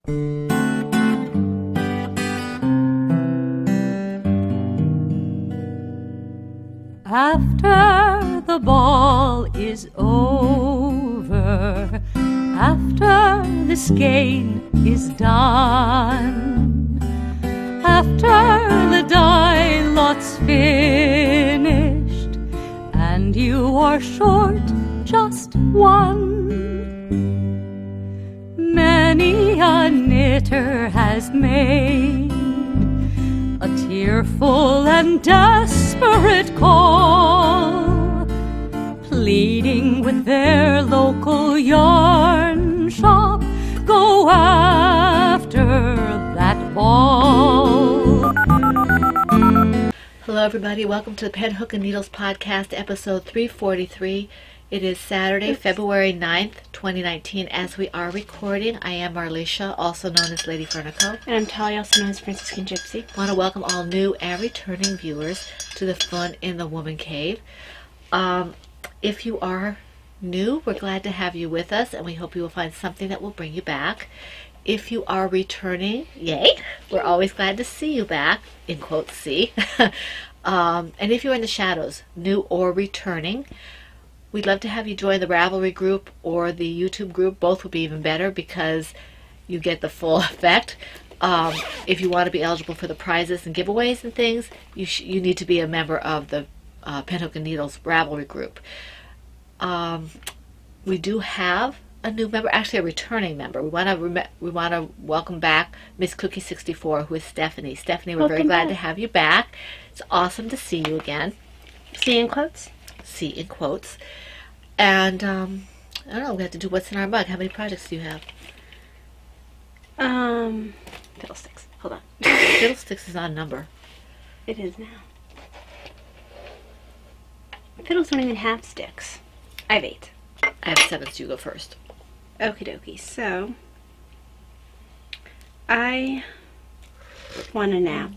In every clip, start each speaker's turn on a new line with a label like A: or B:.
A: After the ball is over, after this game is done, after the die lot's finished, and you are short just one, many a knitter has made a tearful and desperate call, pleading with their local yarn shop, go after that ball.
B: Hello everybody, welcome to the Pen, Hook, and Needles podcast, episode 343. It is Saturday, February 9th, 2019, as we are recording. I am Marlisha, also known as Lady Fernico.
C: And I'm Talia, also known as Franciscan Gypsy.
B: I want to welcome all new and returning viewers to the Fun in the Woman Cave. If you are new, we're glad to have you with us, and we hope you will find something that will bring you back. If you are returning, yay, we're always glad to see you back, in quotes, see. And if you're in the shadows, new or returning, we'd love to have you join the Ravelry group or the YouTube group. Both would be even better because you get the full effect. If you want to be eligible for the prizes and giveaways and things, you need to be a member of the Pen, Hook, and Needles Ravelry group. We do have a new member, actually a returning member. We want to welcome back Miss Cookie 64, who is Stephanie. Stephanie, we're very glad to have you back. It's awesome to see you again.
C: See in quotes?
B: See in quotes. And I don't know, we have to do what's in our mug. How many projects do you have?
C: Fiddlesticks. Hold on.
B: Fiddlesticks is not a number.
C: It is now. Fiddles don't even have sticks. I have 8.
B: I have 7, so you go first.
C: Okie dokie. So, I want a nap.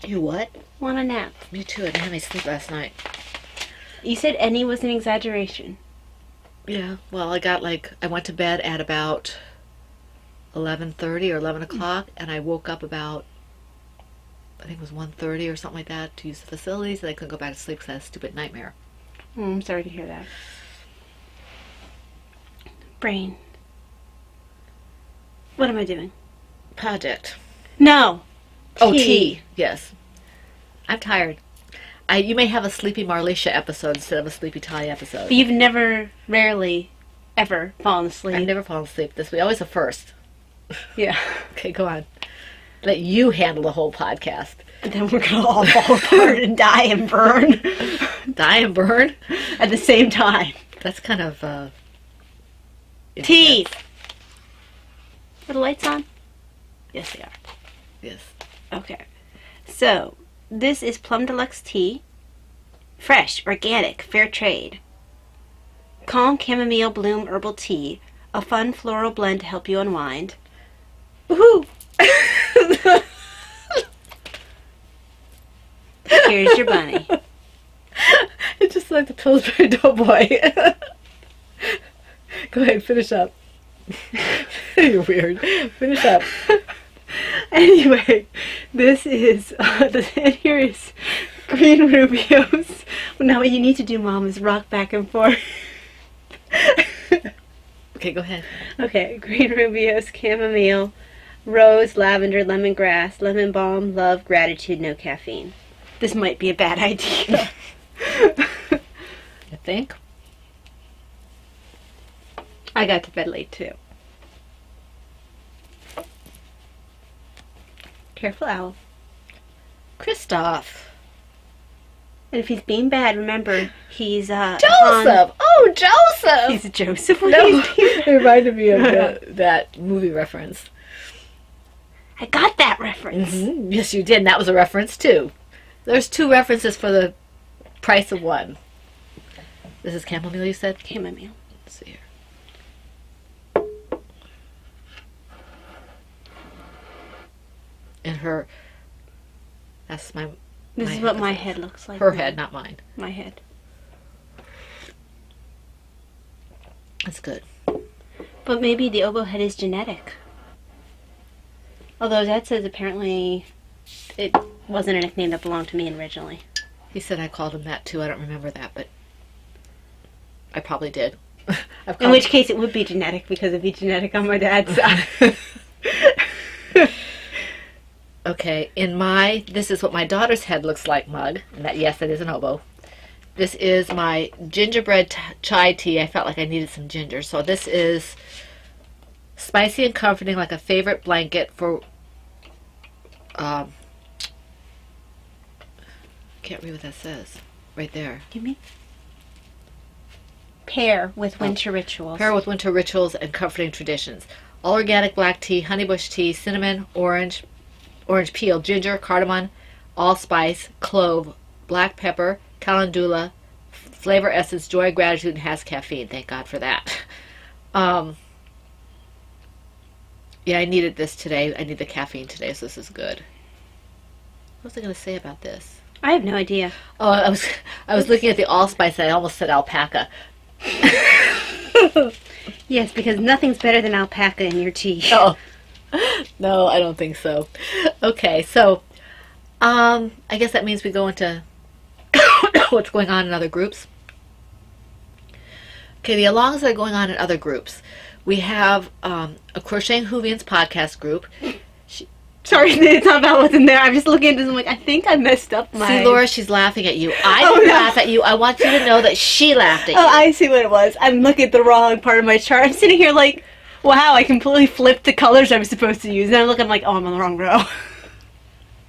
B: You what?
C: Want a nap.
B: Me too. I didn't have any sleep last night.
C: You said any was an exaggeration.
B: Yeah. Well, I went to bed at about 11:30 or 11 o'clock, and I woke up about, I think it was 1:30 or something like that, to use the facilities, and I couldn't go back to sleep because I had a stupid nightmare.
C: I'm sorry to hear that. Brain. What am I doing?
B: Project.
C: No.
B: Oh, tea. Yes. I'm tired. You may have a Sleepy Marlisha episode instead of a Sleepy Talia episode.
C: But you've never, rarely, ever fallen asleep.
B: I've never fallen asleep this week. Always a first.
C: Yeah.
B: Okay, go on. Let you handle the whole podcast.
C: And then we're going to all fall apart and die and burn.
B: Die and burn?
C: At the same time.
B: That's kind of,
C: Tea! Are the lights on? Yes, they are.
B: Yes.
C: Okay. So, this is Plum Deluxe Tea. Fresh, organic, fair trade. Calm Chamomile Bloom Herbal Tea. A fun floral blend to help you unwind. Woohoo! Here's your bunny.
B: It's just like the Pillsbury Doughboy. Go ahead, finish up. You're weird. Finish up.
C: Anyway, this is, and here is Green Rubio's. Now what you need to do, Mom, is rock back and forth.
B: Okay, go ahead.
C: Okay, Green Rubio's chamomile, rose, lavender, lemongrass, lemon balm, love, gratitude, no caffeine. This might be a bad idea.
B: I think.
C: I got to bed late too. Careful, Owl.
B: Christoph.
C: And if he's being bad, remember, he's
B: Joseph! Oh, Joseph!
C: He's Joseph?
B: No, it reminded me of that movie reference.
C: I got that reference.
B: Mm-hmm. Yes, you did, and that was a reference, too. There's 2 references for the price of 1. This is chamomile, you said?
C: Chamomile.
B: Let's see here. And her, that's my...
C: This is what my head looks like.
B: Her head, not mine.
C: My head.
B: That's good.
C: But maybe the oboe head is genetic. Although Dad says apparently it wasn't a nickname that belonged to me originally.
B: He said I called him that too. I don't remember that, but I probably did.
C: In which case it would be genetic because it'd be genetic on my dad's side.
B: Okay, this is what my daughter's head looks like mug. And that, yes, that is an oboe. This is my gingerbread chai tea. I felt like I needed some ginger. So this is spicy and comforting, like a favorite blanket for, can't read what that says. Right there.
C: Give me. Pair with winter rituals.
B: Pair with winter rituals and comforting traditions. All organic black tea, honeybush tea, cinnamon, orange peel, ginger, cardamom, allspice, clove, black pepper, calendula, flavor essence, joy, gratitude, and has caffeine. Thank God for that. Yeah, I needed this today. I need the caffeine today, so this is good. What was I going to say about this?
C: I have no idea.
B: Oh, I was looking at the allspice and I almost said alpaca.
C: Yes, because nothing's better than alpaca in your tea.
B: Oh, no, I don't think so. Okay, so I guess that means we go into what's going on in other groups. Okay, the alongs that are going on in other groups. We have a Crocheting Hoovians podcast group.
C: Sorry, it's not about what's in there. I'm just looking at this and I'm like, I think I messed up my...
B: See, Laura, she's laughing at you. I didn't laugh at you. I want you to know that she laughed at you.
C: Oh, I see what it was. I'm looking at the wrong part of my chart. I'm sitting here like, wow, I completely flipped the colors I'm supposed to use. And I'm looking like, oh, I'm on the wrong row.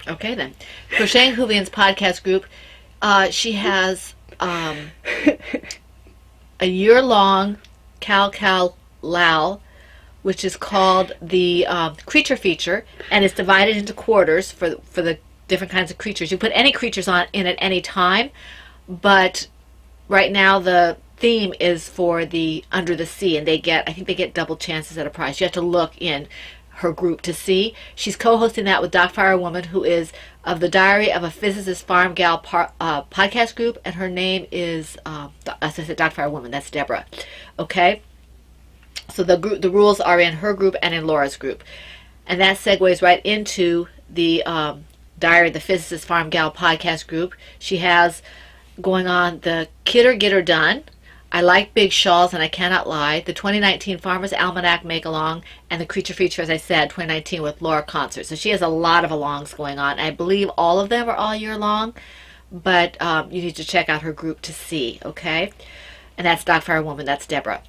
B: Okay, then. Crocheting Hoovians podcast group. She has a year-long Cal Lao, which is called the creature feature, and it's divided into quarters for the different kinds of creatures. You put any creatures in at any time, but right now the theme is for the Under the Sea, and I think they get double chances at a prize. You have to look in her group to see. She's co-hosting that with Dockfire Woman, who is of the Diary of a Physicist Farm Gal podcast group, and her name is, as I said, Dockfire Woman. That's Deborah. Okay? So the rules are in her group and in Laura's group. And that segues right into the Diary of the Physicist Farm Gal podcast group. She has going on the Kidder Get Her Done, I Like Big Shawls and I Cannot Lie, the 2019 Farmer's Almanac Make-Along, and the Creature Feature, as I said, 2019 with Laura Concert. So she has a lot of alongs going on. I believe all of them are all year long, but you need to check out her group to see, okay? And that's Dockfire Woman, that's Deborah.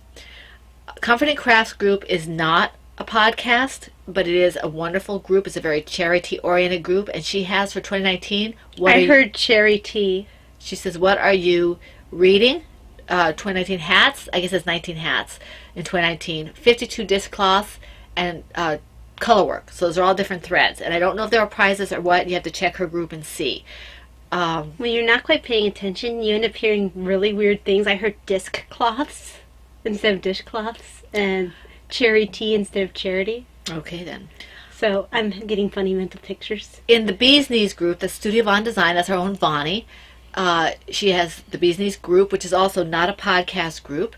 B: Comforting Crafts group is not a podcast, but it is a wonderful group. It's a very charity-oriented group, and she has for 2019...
C: I heard charity.
B: She says, what are you reading? 2019 hats. I guess it's 19 hats in 2019. 52 disc cloths and color work. So those are all different threads. And I don't know if there are prizes or what. You have to check her group and see.
C: When you're not quite paying attention, you end up hearing really weird things. I heard disc cloths instead of dishcloths, and charity instead of charity.
B: Okay, then.
C: So I'm getting funny mental pictures.
B: In the Bee's Knees group, the Studio Von Design, that's her own Vonnie. She has the Bee's Knees group, which is also not a podcast group,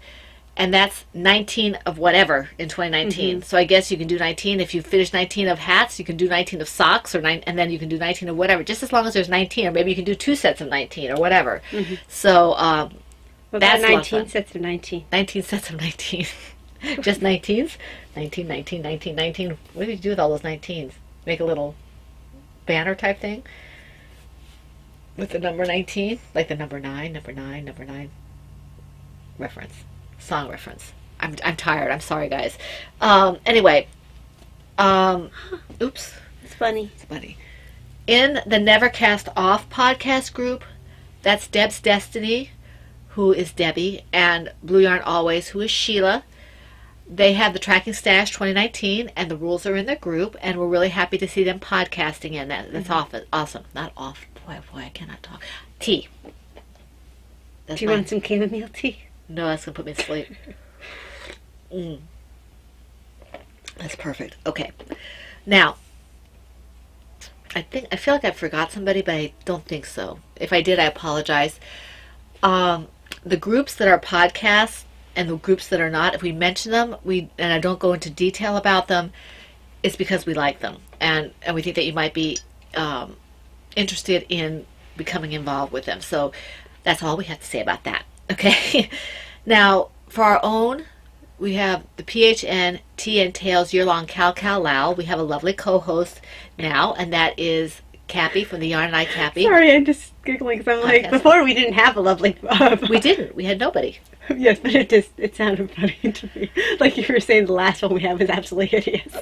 B: and that's 19 of whatever in 2019. Mm-hmm. So I guess you can do 19. If you finish 19 of hats, you can do 19 of socks, and then you can do 19 of whatever, just as long as there's 19, or maybe you can do 2 sets of 19 or whatever. Mm-hmm. So that's
C: 19 sets of 19.
B: 19 sets of 19. Just 19s? 19, 19, 19, 19. What do you do with all those 19s? Make a little banner type thing? With the number 19? Like the number 9, number 9, number 9. Reference. Song reference. I'm tired. I'm sorry, guys. Anyway. Oops.
C: It's funny.
B: It's funny. In the Never Cast Off podcast group, that's Deb's Destiny, who is Debbie, and Blue Yarn Always, who is Sheila. They have the Tracking Stash 2019, and the rules are in their group, and we're really happy to see them podcasting in that. That's awesome. Not off. Boy, I cannot talk. Tea.
C: Do you want some chamomile tea?
B: No, that's going to put me to sleep. That's perfect. Okay. Now, I feel like I forgot somebody, but I don't think so. If I did, I apologize. The groups that are podcasts and the groups that are not, if we mention them, and I don't go into detail about them, it's because we like them, and we think that you might be interested in becoming involved with them. So that's all we have to say about that. Okay. Now, for our own, we have the PHN Tea and Tails Year-Long Cal Lao. We have a lovely co-host now, and that is Cappy from the Yarn and I Cappy.
C: Sorry, I'm just giggling because I'm like, before we didn't have a lovely...
B: We didn't. We had nobody.
C: Yes, but it sounded funny to me. Like you were saying the last one we had was absolutely hideous.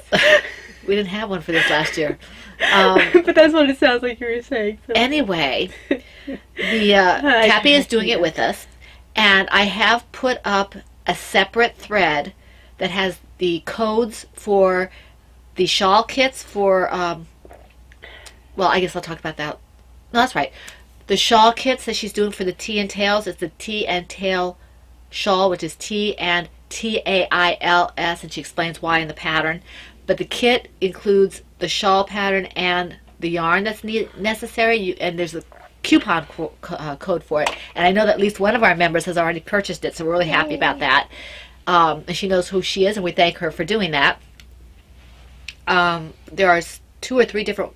B: We didn't have one for this last year.
C: But that's what it sounds like you were saying. So.
B: Anyway, the Cappy is doing it with us, and I have put up a separate thread that has the codes for the shawl kits for, well, I guess I'll talk about that. No, that's right. The shawl kits that she's doing for the Tea and Tails, it's the Tea and Tail shawl, which is T and Tails, and she explains why in the pattern. But the kit includes the shawl pattern and the yarn that's necessary, and there's a coupon code for it. And I know that at least one of our members has already purchased it, so we're really happy about that. And she knows who she is, and we thank her for doing that. There are 2 or 3 different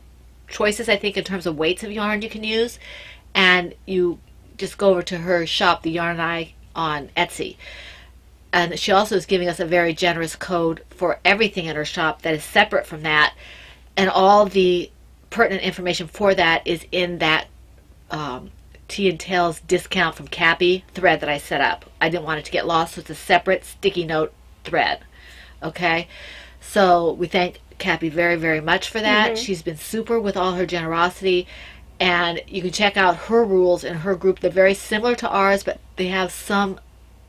B: choices, I think, in terms of weights of yarn you can use. And you just go over to her shop, the Yarn and I, on Etsy. And she also is giving us a very generous code for everything in her shop that is separate from that. And all the pertinent information for that is in that Tea and Tails discount from Cappy thread that I set up. I didn't want it to get lost, so it's a separate sticky note thread. Okay? So we thank Cappy very, very much for that. She's been super with all her generosity. And you can check out her rules in her group. They're very similar to ours, but they have some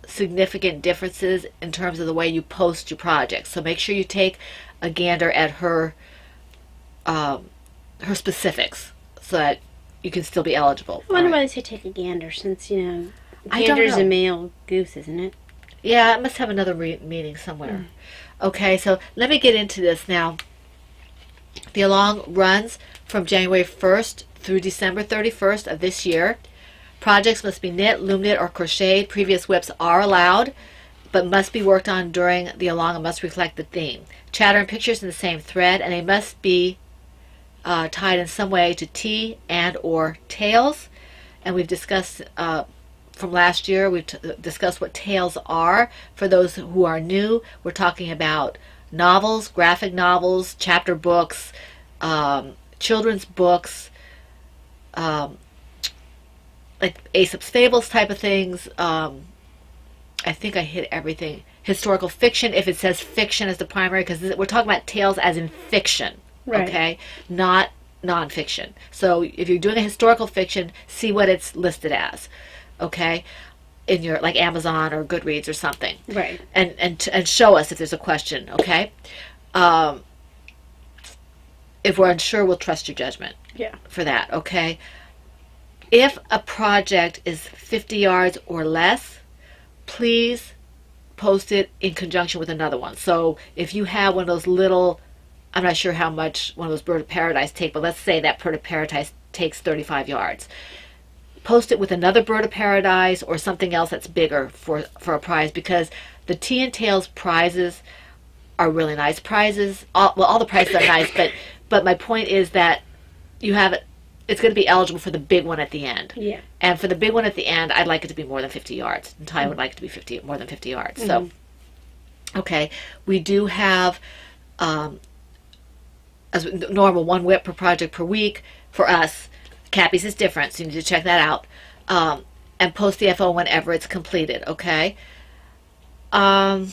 B: significant differences in terms of the way you post your projects. So make sure you take a gander at her her specifics so that you can still be eligible.
C: I wonder why they say take a gander, since, you know, gander's a male goose, isn't it?
B: Yeah, it must have another meaning somewhere. Okay, so let me get into this now. The Along runs from January 1st through December 31st of this year. Projects must be knit, loom knit, or crocheted. Previous whips are allowed, but must be worked on during the Along and must reflect the theme. Chatter and pictures in the same thread, and they must be tied in some way to Tea and or Tails. And we've discussed from last year, we've discussed what tails are. For those who are new, we're talking about novels, graphic novels, chapter books, children's books, like Aesop's Fables type of things. I think I hit everything. Historical fiction, if it says fiction as the primary, because we're talking about tales as in fiction, right. Okay? Not nonfiction. So if you're doing a historical fiction, see what it's listed as, okay? In your, like, Amazon or Goodreads or something.
C: Right.
B: And show us if there's a question, okay? If we're unsure, we'll trust your judgment.
C: Yeah. For
B: that, okay? If a project is 50 yards or less, please post it in conjunction with another one. So if you have one of those little, I'm not sure how much one of those Bird of Paradise take, but let's say that Bird of Paradise takes 35 yards. Post it with another Bird of Paradise or something else that's bigger for a prize, because the Tea and Tails prizes are really nice prizes. All the prizes are nice, but my point is that you have it. It's going to be eligible for the big one at the end. Yeah. And for the big one at the end, I'd like it to be more than 50 yards. And Ty would like it to be more than 50 yards. So, okay. We do have, as normal, 1 whip per project per week. For us, Cappy's is different, so you need to check that out. And post the FO whenever it's completed, okay? Our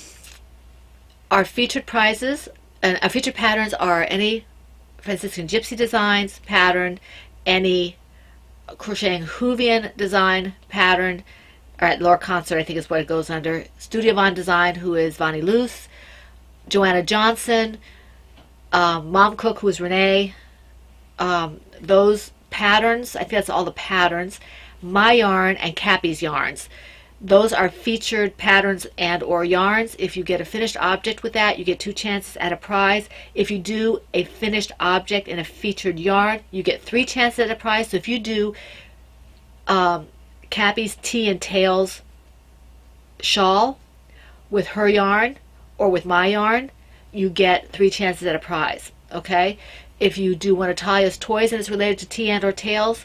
B: featured prizes, and our featured patterns are any Franciscan Gypsy Designs pattern, any Crocheting Hoovian design pattern, or at Laura Concert, I think is what it goes under. Studio Von Design, who is Vonnie Luce, Joanna Johnson, Mom Cook, who is Renee. Those patterns, I think that's all the patterns. My yarn and Cappy's yarns. Those are featured patterns and or yarns. If you get a finished object with that, you get 2 chances at a prize. If you do a finished object in a featured yarn, you get 3 chances at a prize. So if you do Cappy's Tea and Tails shawl with her yarn or with my yarn, you get 3 chances at a prize, okay? If you do one of Talia's toys and it's related to tea and or tails,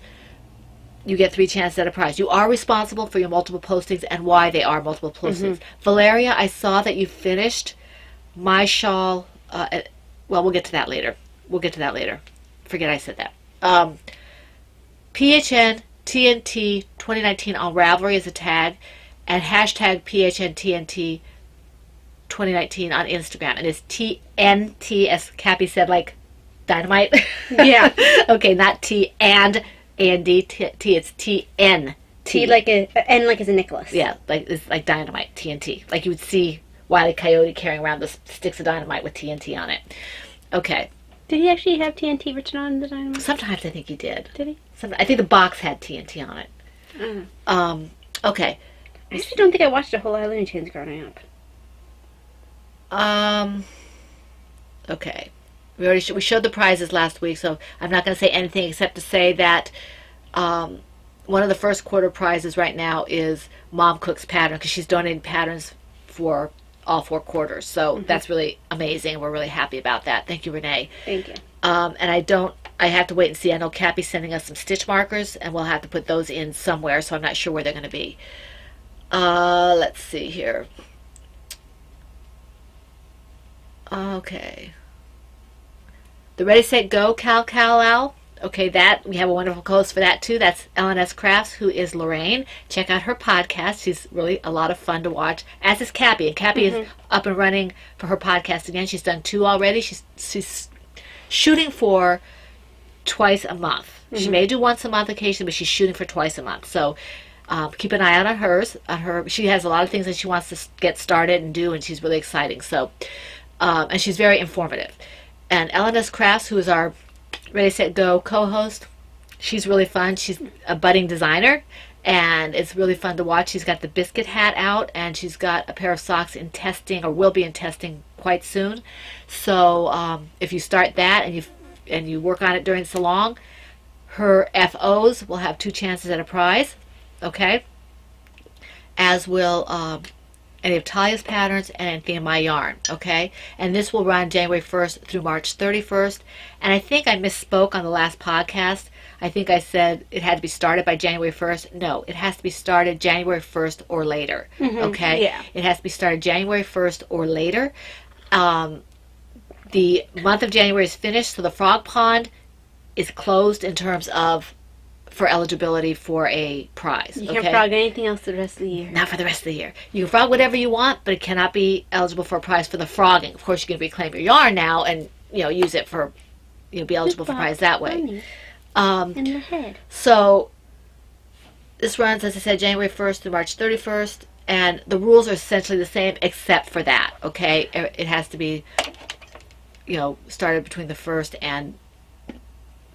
B: you get 3 chances at a prize. You are responsible for your multiple postings and why they are multiple postings. Valaria, I saw that you finished my shawl. Well, we'll get to that later. We'll get to that later. Forget I said that. PHN TNT 2019 on Ravelry is a tag, and hashtag PHN TNT 2019 on Instagram. And it's TNT, as Cappy said, like dynamite.
C: Yeah.
B: Okay, not T and D. T. It's TN.
C: T like a N like as a Nicholas.
B: Yeah, like it's like dynamite. TNT. Like you would see Wile E. Coyote carrying around the sticks of dynamite with TNT on it. Okay.
C: Did he actually have TNT written on the dynamite?
B: Sometimes I think he did.
C: Did he?
B: I think the box had TNT on it. Okay.
C: I actually don't think I watched a whole lot of Looney Tunes growing up.
B: Okay. We showed the prizes last week, so I'm not going to say anything except to say that one of the first quarter prizes right now is Mom Cooks pattern, because she's donating patterns for all 4 quarters. So that's really amazing. We're really happy about that. Thank you, Renee.
C: Thank you.
B: And I have to wait and see. I know Cappy's sending us some stitch markers, and we'll have to put those in somewhere, so I'm not sure where they're going to be. Let's see here. Okay. The Ready, Set, Go, Cal, Al. Okay, that we have a wonderful co-host for that too. That's L&S Crafts, who is Lorraine. Check out her podcast. She's really a lot of fun to watch, as is Cappy. And Cappy is up and running for her podcast again. She's done 2 already. She's shooting for twice a month. She may do once a month occasionally, but she's shooting for twice a month. So keep an eye out on hers. She has a lot of things that she wants to get started and do, and she's really exciting. So, and she's very informative. And L&S Crafts, who is our Ready, Set, Go co-host, she's really fun. She's a budding designer, and it's really fun to watch. She's got the biscuit hat out, and she's got a pair of socks in testing, or will be in testing quite soon. So if you start that and you work on it during so long, her FOs will have 2 chances at a prize, okay? As will any of Talia's patterns and anything in my yarn, okay? And this will run January 1st through March 31st. And I think I misspoke on the last podcast. I think I said it had to be started by January 1st. No, it has to be started January 1st or later, okay?
C: Yeah.
B: It has to be started January 1st or later. The month of January is finished, so the frog pond is closed in terms of for eligibility for a prize.
C: You can't frog anything else the rest of the year.
B: Not for the rest of the year. You can frog whatever you want, but it cannot be eligible for a prize for the frogging. Of course, you can reclaim your yarn now and use it for be eligible for prize that way.
C: In the head.
B: So this runs, as I said, January 1st through March 31st, and the rules are essentially the same except for that. Okay, it has to be started between the 1st and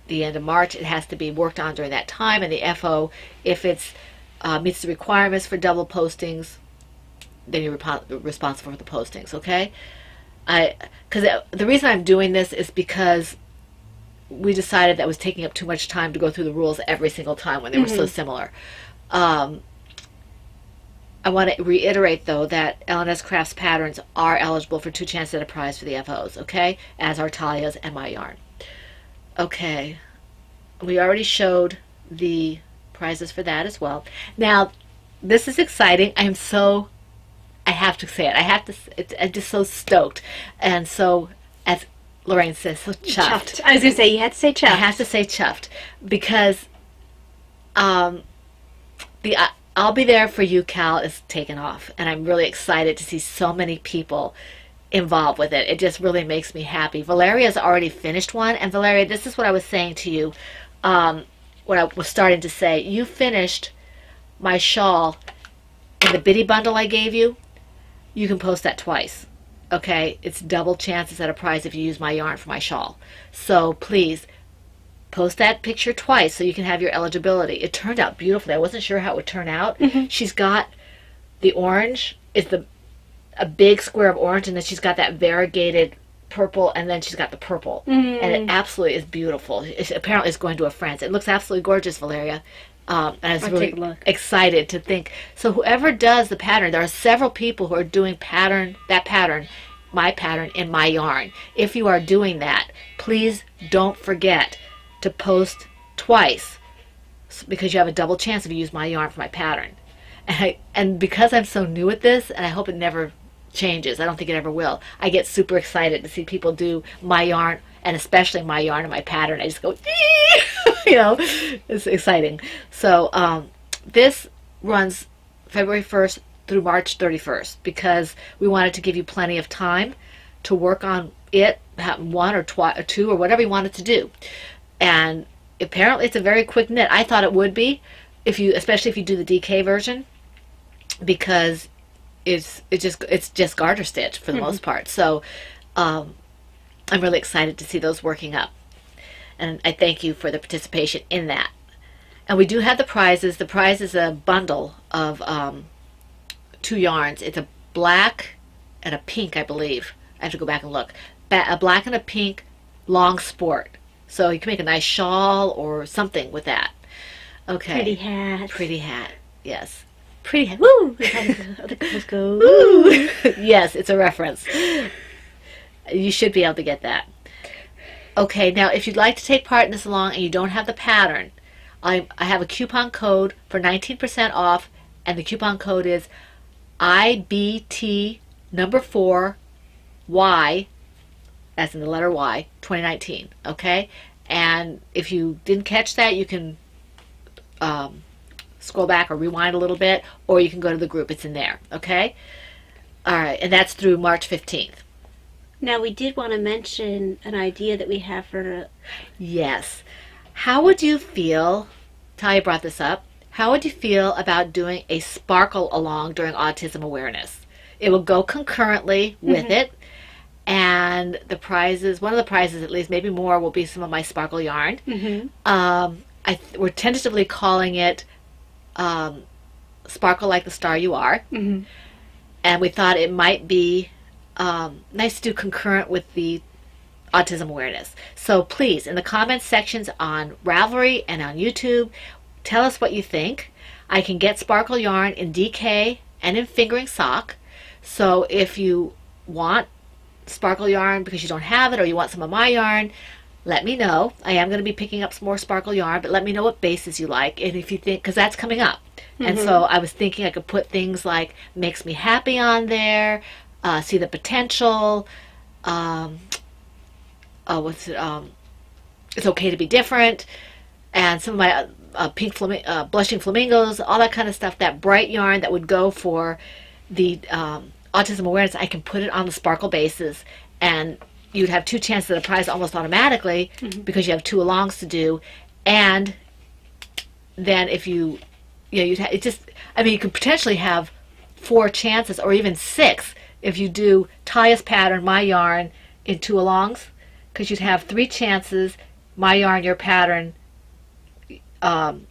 B: the end of March. It has to be worked on during that time, and the FO, if it's meets the requirements for double postings, then you're responsible for the postings, okay? Because the reason I'm doing this is because we decided that was taking up too much time to go through the rules every single time when they were so similar. I want to reiterate, though, that L&S Crafts patterns are eligible for 2 chances at a prize for the FOs, okay? As are Talia's and my yarn. Okay, we already showed the prizes for that as well. Now, this is exciting. I have to say it. I'm just so stoked. And so, as Lorraine says, so chuffed.
C: I was going to say, you had to say chuffed.
B: I have to say chuffed because I'll Be There For You, Cal is taken off. And I'm really excited to see so many people involved with it. It just really makes me happy. Valaria's already finished one, and Valaria, this is what I was saying to you, what I was starting to say. You finished my shawl in the biddy bundle I gave you. You can post that twice, okay? It's double chances at a prize if you use my yarn for my shawl. So please post that picture twice so you can have your eligibility. It turned out beautifully. I wasn't sure how it would turn out. She's got the orange, a big square of orange, and then she's got that variegated purple, and then she's got the purple. And it absolutely is beautiful. Apparently it's going to a friend's. It looks absolutely gorgeous, Valaria. And I was really excited to think. So whoever does the pattern, there are several people who are doing that pattern my pattern in my yarn. If you are doing that, please don't forget to post twice, because you have a double chance if you use my yarn for my pattern. And because I'm so new at this, and I hope it never changes, I don't think it ever will, I get super excited to see people do my yarn, and especially my yarn and my pattern. I just go, you know, it's exciting. So this runs February 1st through March 31st, because we wanted to give you plenty of time to work on it, one or two or whatever you wanted to do. And apparently it's a very quick knit. I thought it would be, especially if you do the DK version, because it's just garter stitch for the most part. So I'm really excited to see those working up, and I thank you for the participation in that. And we do have the prizes. The prize is a bundle of 2 yarns. It's a black and a pink, I believe. I have to go back and look. A black and a pink long sport. So you can make a nice shawl or something with that. Okay.
C: Pretty hat.
B: Pretty hat. Yes.
C: Pretty hat. Woo! Let's go.
B: Woo! Yes, it's a reference. You should be able to get that. Okay, now if you'd like to take part in this along and you don't have the pattern, I have a coupon code for 19% off, and the coupon code is IBT4Y, as in the letter Y, 2019. Okay, and if you didn't catch that, you can scroll back or rewind a little bit, or you can go to the group. It's in there. Okay, all right, and that's through March 15th.
C: Now, we did want to mention an idea that we have for...
B: Yes. How would you feel, Talia brought this up, how would you feel about doing a sparkle along during Autism Awareness? It will go concurrently with it, and the prizes, one of the prizes at least, maybe more, will be some of my sparkle yarn. We're tentatively calling it Sparkle Like the Star You Are, and we thought it might be nice to do concurrent with the Autism Awareness. So please, in the comments sections on Ravelry and on YouTube, tell us what you think. I can get sparkle yarn in DK and in fingering sock. So if you want sparkle yarn because you don't have it, or you want some of my yarn, let me know. I am going to be picking up some more sparkle yarn, but let me know what bases you like, and if you think, because that's coming up. And so I was thinking I could put things like Makes Me Happy on there, See the Potential, It's Okay to Be Different, and some of my Blushing Flamingos, all that kind of stuff. That bright yarn that would go for the Autism Awareness, I can put it on the sparkle bases, and you'd have 2 chances at a prize almost automatically, because you have 2 alongs to do. And then if you could potentially have 4 chances, or even 6, if you do Talia's pattern, my yarn, in 2 alongs, because you'd have 3 chances, my yarn, your pattern, for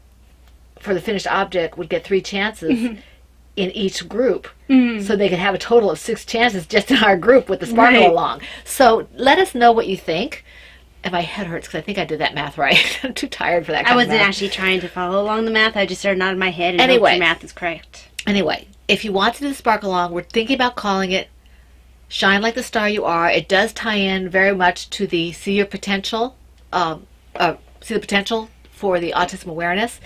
B: the finished object would get 3 chances in each group. So they could have a total of 6 chances just in our group with the sparkle along. So let us know what you think. And my head hurts because I think I did that math right. I'm too tired for that kind
C: I
B: of
C: wasn't
B: math.
C: actually trying to follow along the math. I just started nodding my head and
B: Anyway.
C: the math is correct.
B: Anyway, if you want to do the sparkle along, we're thinking about calling it Shine Like the Star You Are. It does tie in very much to the See Your Potential, See the Potential for the Autism Awareness,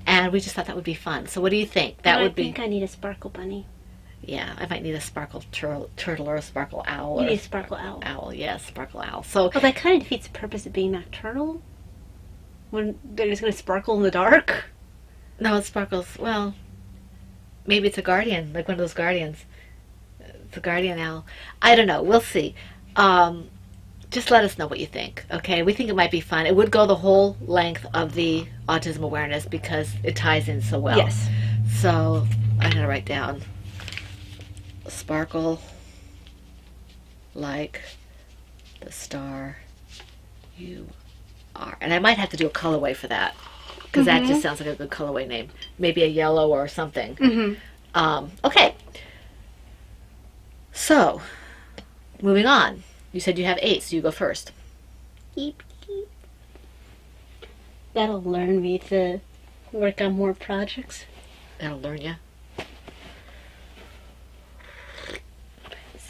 B: and we just thought that would be fun. So what do you think? That would be...
C: I think I need a sparkle bunny.
B: Yeah, I might need a sparkle turtle or a sparkle owl.
C: You need a sparkle owl.
B: Owl, yes, sparkle owl. So,
C: well, that kind of defeats the purpose of being nocturnal. When they're just going to sparkle in the dark.
B: no, it sparkles. Well, maybe it's a guardian, like one of those guardians. It's a guardian owl. I don't know. We'll see. Just let us know what you think. Okay, we think it might be fun. It would go the whole length of the Autism Awareness because it ties in so well.
C: Yes.
B: So I'm gonna write down Sparkle Like the Star You Are, and I might have to do a colorway for that because that just sounds like a good colorway name. Maybe a yellow or something. Okay. So moving on. You said you have 8, so you go first.
C: Keep. That'll learn me to work on more projects.
B: That'll learn you.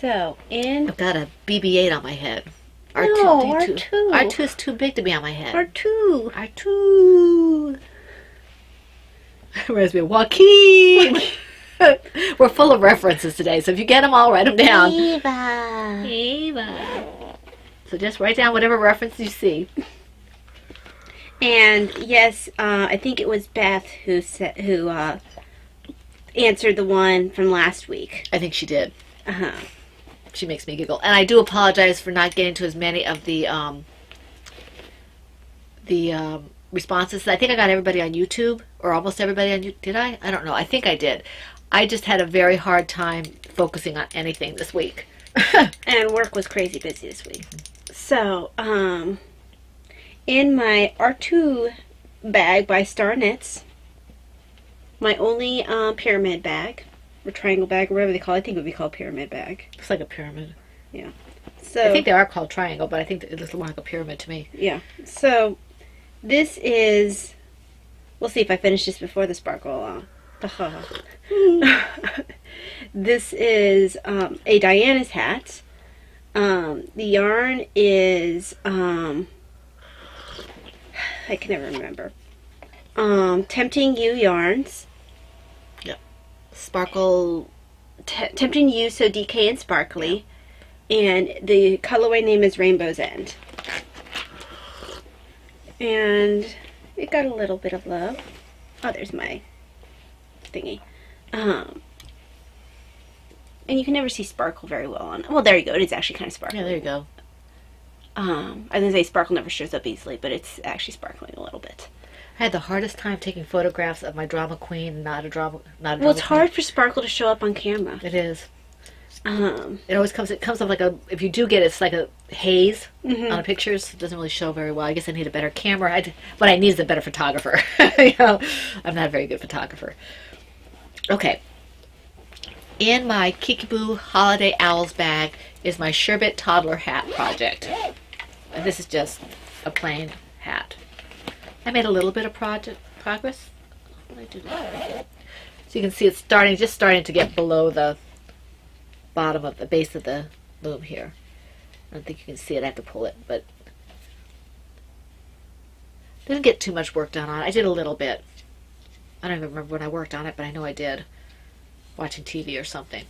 C: So,
B: I've got a BB-8 on my head.
C: No,
B: R2.
C: R2.
B: R2 is too big to be on my head.
C: R2.
B: R2. Reminds me of Joaquin. We're full of references today, so if you get them all, write them down.
C: Eva.
B: Eva. So just write down whatever reference you see.
C: And yes, I think it was Beth who answered the one from last week.
B: I think she did.
C: Uh-huh.
B: She makes me giggle. And I do apologize for not getting to as many of the responses. I think I got everybody on YouTube, or almost everybody on YouTube. Did I? I don't know. I think I did. I just had a very hard time focusing on anything this week.
C: And work was crazy busy this week. So, in my R2 bag by Star Knits, my only pyramid bag, or triangle bag, or whatever they call it. I think it would be called pyramid bag.
B: It's like a pyramid.
C: Yeah. So
B: I think they are called triangle, but I think it looks more like a pyramid to me.
C: Yeah. So this is, we'll see if I finish this before the sparkle. This is a Diana's hat. The yarn is, I can never remember. Tempting You yarns.
B: Yep. Sparkle.
C: Tempting You, so DK and sparkly. Yeah. And the colorway name is Rainbow's End. And it got a little bit of love. Oh, there's my thingy. And you can never see sparkle very well on. Well, there you go. It is actually kind of sparkly.
B: Yeah, there you go.
C: I was gonna say sparkle never shows up easily, but it's actually sparkling a little bit.
B: I had the hardest time taking photographs of my drama queen, not a drama
C: Well, it's hard for sparkle to show up on camera.
B: It is.
C: It
B: always comes. It comes up like a. If you do get it, it's like a haze
C: Mm-hmm.
B: on the pictures. It doesn't really show very well. I guess I need a better camera. What I need is a better photographer. You know, I'm not a very good photographer. Okay. In my Kikiboo Holiday Owls bag is my Sherbet Toddler Hat project. And this is just a plain hat. I made a little bit of progress. What did I do there? So you can see it's just starting to get below the bottom of the base of the loom here. I don't think you can see it. I have to pull it, but didn't get too much work done on it. I did a little bit. I don't even remember when I worked on it, but I know I did. Watching TV or something.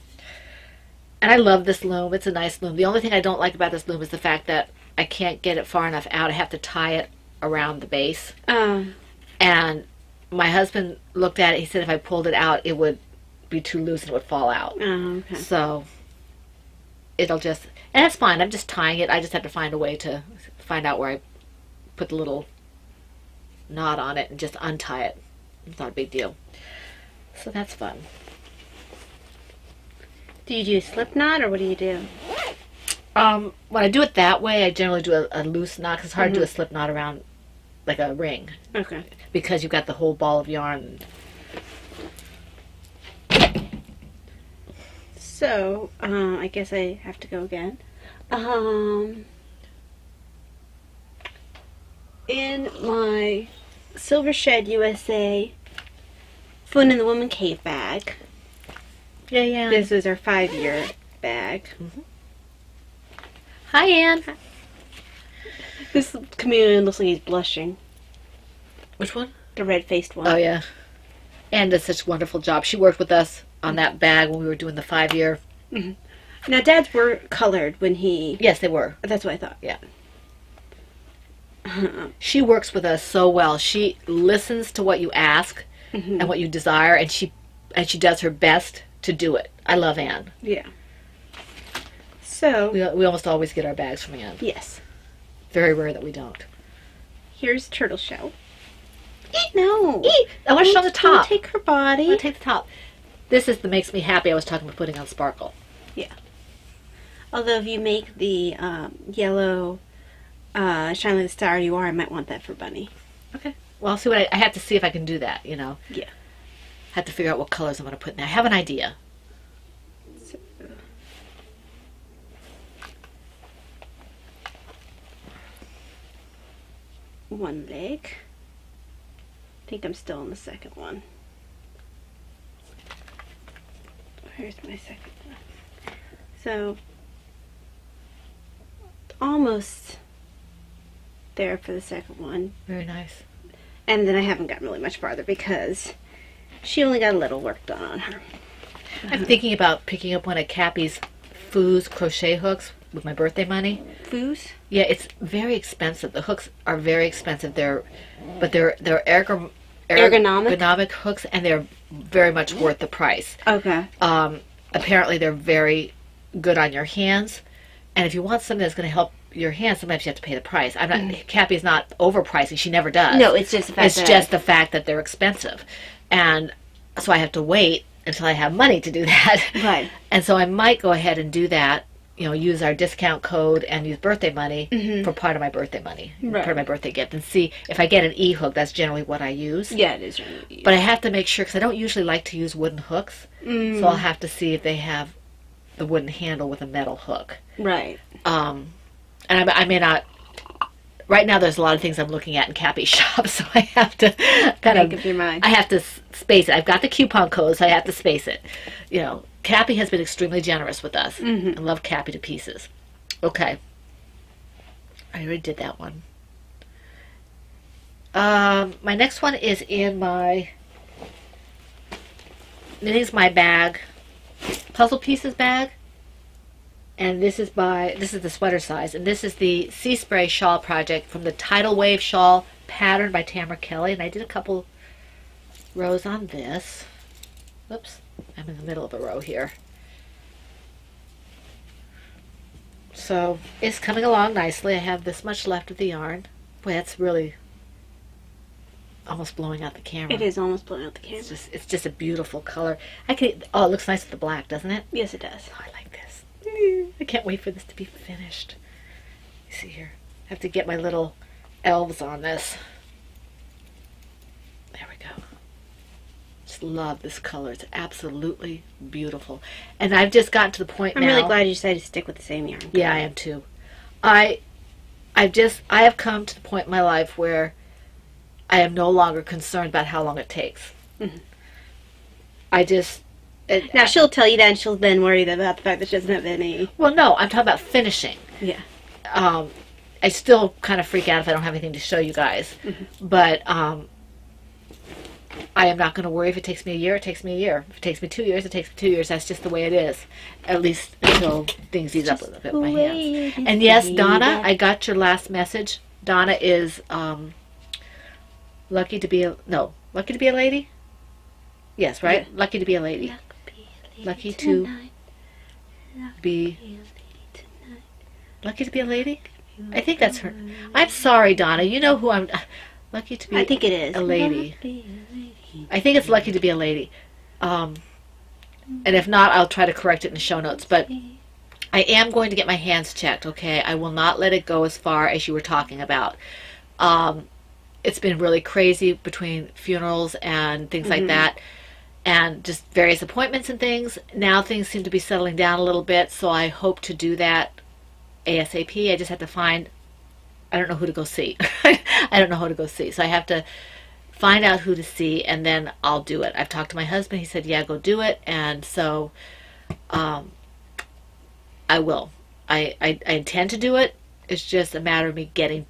B: And I love this loom. It's a nice loom. The only thing I don't like about this loom is the fact that I can't get it far enough out. I have to tie it around the base. And my husband looked at it. He said if I pulled it out, it would be too loose and it would fall out.
C: Okay.
B: So it'll just, and that's fine. I'm just tying it. I just have to find a way to find out where I put the little knot on it and just untie it. It's not a big deal. So that's fun.
C: Do you do a slip knot, or what do you do?
B: When I do it that way, I generally do a loose knot, because it's hard to do a slip knot around like a ring.
C: Okay.
B: Because you've got the whole ball of yarn.
C: So, I guess I have to go again. In my Silver Shed USA Fun in the Woman Cave bag.
B: Yeah.
C: This was our 5-year bag.
B: Mm-hmm. Hi, Anne.
C: This chameleon looks like he's blushing.
B: Which one?
C: The red-faced one.
B: Oh, yeah. Anne does such a wonderful job. She worked with us on that bag when we were doing the 5-year.
C: Mm-hmm. Now, Dad's were colored when he...
B: Yes, they were.
C: That's what I thought.
B: Yeah. She works with us so well. She listens to what you ask and what you desire, and she does her best to do it. I love Anne.
C: Yeah. So...
B: We almost always get our bags from Anne.
C: Yes.
B: Very rare that we don't.
C: Here's turtle shell. No.
B: I want to show the top.
C: Don't take her body.
B: I want to take the top. This is the Makes Me Happy I was talking about putting on sparkle.
C: Yeah. Although if you make the yellow Shine Like the Star You Are, I might want that for Bunny.
B: Okay. Well, I'll see what I have to see if I can do that, you know.
C: Yeah.
B: I have to figure out what colors I'm going to put in there. I have an idea.
C: So, one leg. I think I'm still on the second one. Here's my second one. So, almost there for the second one.
B: Very nice.
C: And then I haven't gotten really much farther because she only got a little work done on her.
B: I'm thinking about picking up one of Cappy's Foo's crochet hooks with my birthday money.
C: Foo's?
B: Yeah, it's very expensive. The hooks are very expensive. They're ergonomic hooks, and they're very much worth the price.
C: Okay.
B: Apparently, they're very good on your hands, and if you want something that's going to help your hands, sometimes you have to pay the price. I'm not. Cappy's not overpricing. She never does.
C: No, it's just the fact.
B: It's just the fact that they're expensive, and so I have to wait until I have money to do that.
C: Right.
B: And so I might go ahead and do that. You know, use our discount code and use birthday money for part of my birthday money, part of my birthday gift, and see if I get an E-hook. That's generally what I use.
C: Yeah, it is really.
B: But I have to make sure, because I don't usually like to use wooden hooks, so I'll have to see if they have the wooden handle with a metal hook.
C: Right.
B: And I may not. Right now, there's a lot of things I'm looking at in Cappy's shop, so I have to kind of
C: make up your mind.
B: I have to space it. I've got the coupon code, so I have to space it. You know, Cappy has been extremely generous with us. I love Cappy to pieces. Okay, I already did that one. My next one is in my Knitting's My Bag puzzle pieces bag. And this is the sweater size, and this is the Sea Spray Shawl project from the Tidal Wave Shawl pattern by Tamara Kelly, and I did a couple rows on this. Whoops, I'm in the middle of a row here. So it's coming along nicely. I have this much left of the yarn. Boy, that's really almost blowing out the camera.
C: It is almost blowing out the camera.
B: It's just a beautiful color. It looks nice with the black, doesn't it?
C: Yes, it does.
B: Oh, I like this. I can't wait for this to be finished. You see here, I have to get my little elves on this. There we go. Just love this color. It's absolutely beautiful. And I've just gotten to the point now.
C: I'm really glad you decided to stick with the same yarn.
B: Yeah, I am too. I have come to the point in my life where I am no longer concerned about how long it takes.
C: Now she'll tell you that, and she'll then worry about the fact that she doesn't have any.
B: Well, no, I'm talking about finishing.
C: Yeah.
B: I still kind of freak out if I don't have anything to show you guys. But I am not going to worry if it takes me a year. It takes me a year. If it takes me 2 years, it takes me 2 years. That's just the way it is. At least until things ease up a little bit with my hands. And yes, Donna, I got your last message. Donna is lucky to be a lady. Yes, right. Yeah. Lucky to be a lady. Lucky to be lucky to be a lady. I think that's her. I'm sorry, Donna. You know who I'm. Lucky to be.
C: I think it is
B: a lady. I think it's lucky to be a lady. And if not, I'll try to correct it in the show notes. But I am going to get my hands checked. Okay, I will not let it go as far as you were talking about. It's been really crazy between funerals and things like that. And just various appointments and things. Now things seem to be settling down a little bit, so I hope to do that ASAP. I just have to find, I don't know who to go see. I don't know who to go see. So I have to find out who to see, and then I'll do it. I've talked to my husband. He said, yeah, go do it. And so I will. I intend to do it. It's just a matter of me getting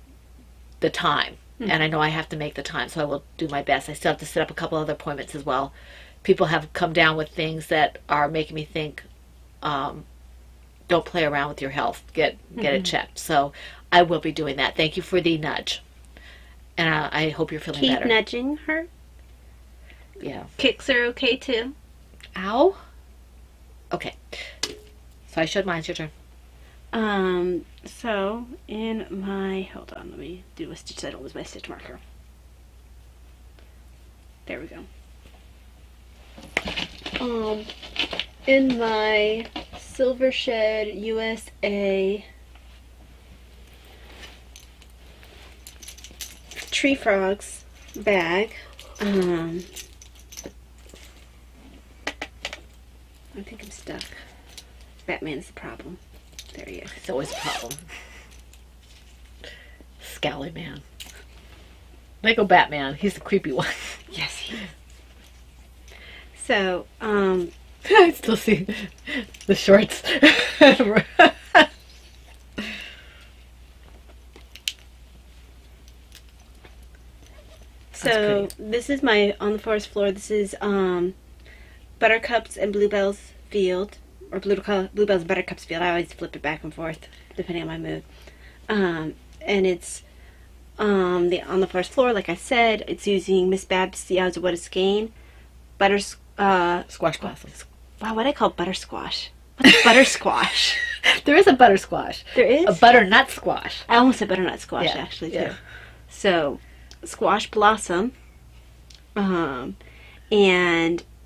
B: the time. And I know I have to make the time, so I will do my best. I still have to set up a couple other appointments as well. People have come down with things that are making me think, don't play around with your health. Get it checked. So I will be doing that. Thank you for the nudge. And I hope you're feeling better.
C: Keep nudging her.
B: Yeah.
C: Kicks are okay too.
B: Ow. Okay. So I showed mine. It's your turn.
C: So in my, hold on, let me do a stitch so I don't lose my stitch marker. There we go. In my Silver Shed USA Tree Frogs bag, I think I'm stuck. Batman's the problem. There he is.
B: It's always a problem. Scally man. Lego Batman. He's the creepy one.
C: Yes, he is. So,
B: I still see the shorts.
C: So this is my On the Forest Floor. This is Buttercups and Bluebells field, or Bluebells and Buttercups field. I always flip it back and forth depending on my mood. And it's on the forest floor, like I said. It's using Miss Babs' The Odds of What Is Gain,
B: Squash blossoms.
C: Wow, what do I call buttersquash? What's buttersquash?
B: There is a buttersquash.
C: There is?
B: A butternut squash.
C: I almost said butternut squash,
B: Yeah,
C: actually, too.
B: yeah.
C: So, squash blossom. And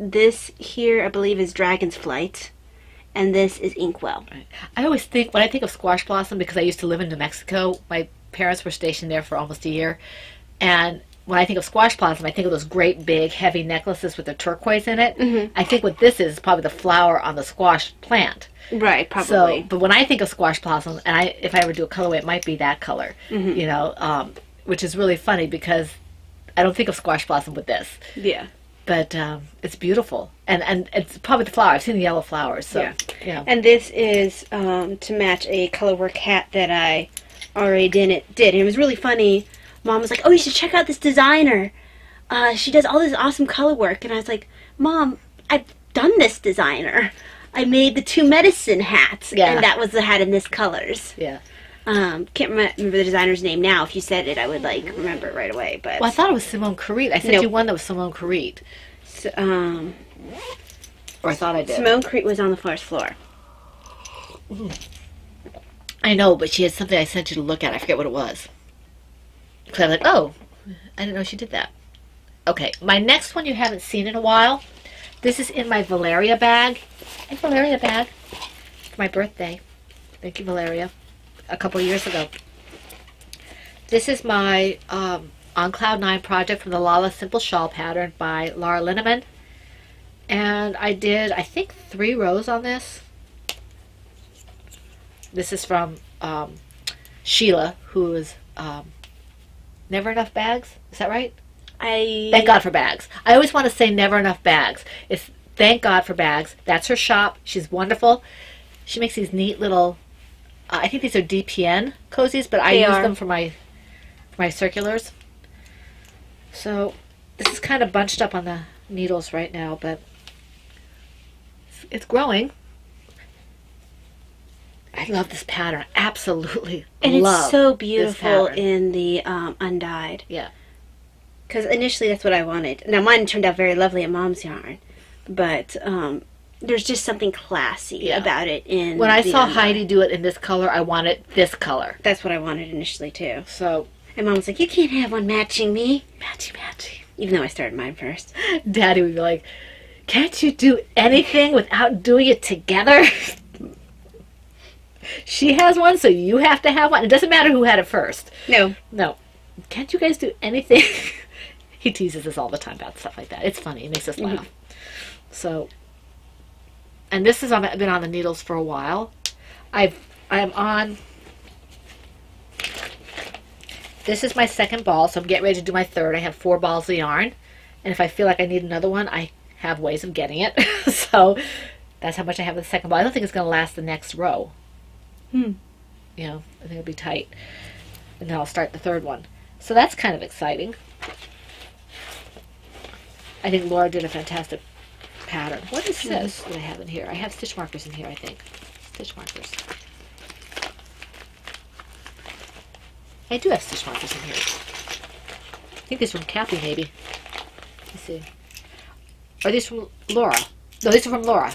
C: this here, I believe, is Dragon's Flight. And this is Inkwell.
B: Right. I always think, when I think of squash blossom, because I used to live in New Mexico, my parents were stationed there for almost a year, and when I think of squash blossom, I think of those great big heavy necklaces with the turquoise in it.
C: Mm-hmm.
B: I think what this is probably the flower on the squash plant.
C: Right, probably.
B: So, but when I think of squash blossom, and if I ever do a colorway, it might be that color,
C: Mm-hmm.
B: you know, which is really funny because I don't think of squash blossom with this.
C: Yeah.
B: But it's beautiful, and it's probably the flower. I've seen the yellow flowers, so yeah.
C: And this is to match a colorwork hat that I already did. And it was really funny. Mom was like, "Oh, you should check out this designer. She does all this awesome color work." And I was like, "Mom, I've done this designer. I made the 2 medicine hats, and that was the hat in this colors."
B: Yeah.
C: Can't remember the designer's name now. If you said it, I would remember it right away. But
B: Well, I thought it was Simone Carite. I sent you one that was Simone Carite.
C: So,
B: Or I thought I did.
C: Simone Carite was on the forest floor.
B: I know, but she had something I sent you to look at. I forget what it was. Because I'm like, oh, I didn't know she did that. Okay, my next one you haven't seen in a while. This is in my Valaria bag. A Valaria bag for my birthday. Thank you, Valaria. A couple years ago. This is my On Cloud 9 project from the Lawless Simple Shawl pattern by Laura Linneman. And I did, I think, 3 rows on this. This is from Sheila, who is Never Enough Bags. Is that right? Thank God for Bags. I always want to say Never Enough Bags. It's Thank God for Bags. That's her shop. She's wonderful. She makes these neat little, I think these are DPN cozies, but I use them for my circulars. So this is kind of bunched up on the needles right now, but it's growing. I love this pattern. Absolutely
C: And
B: love
C: it's so
B: this
C: beautiful
B: pattern.
C: in the undyed.
B: Yeah.
C: Because initially that's what I wanted. Now mine turned out very lovely at Mom's Yarn. But there's just something classy about it.
B: When I saw Heidi do it in this color, I wanted this color.
C: That's what I wanted initially too.
B: So,
C: and Mom was like, "You can't have one matching me."
B: matchy.
C: Even though I started mine first.
B: Daddy would be like, "Can't you do anything without doing it together?" She has one, so you have to have one. It doesn't matter who had it first.
C: No.
B: Can't you guys do anything? He teases us all the time about stuff like that. It's funny. It makes us laugh. So, and this is I've been on the needles for a while. I'm on. This is my second ball, so I'm getting ready to do my third. I have 4 balls of yarn, and if I feel like I need another one, I have ways of getting it. So that's how much I have with the second ball. I don't think it's going to last the next row. You know, I think it'll be tight, and then I'll start the third one. So that's kind of exciting. I think Laura did a fantastic pattern. What is this that I have in here? I have stitch markers in here, I think. Stitch markers. I do have stitch markers in here. I think these are from Kathy, maybe. Let's see. Are these from Laura? No, these are from Laura.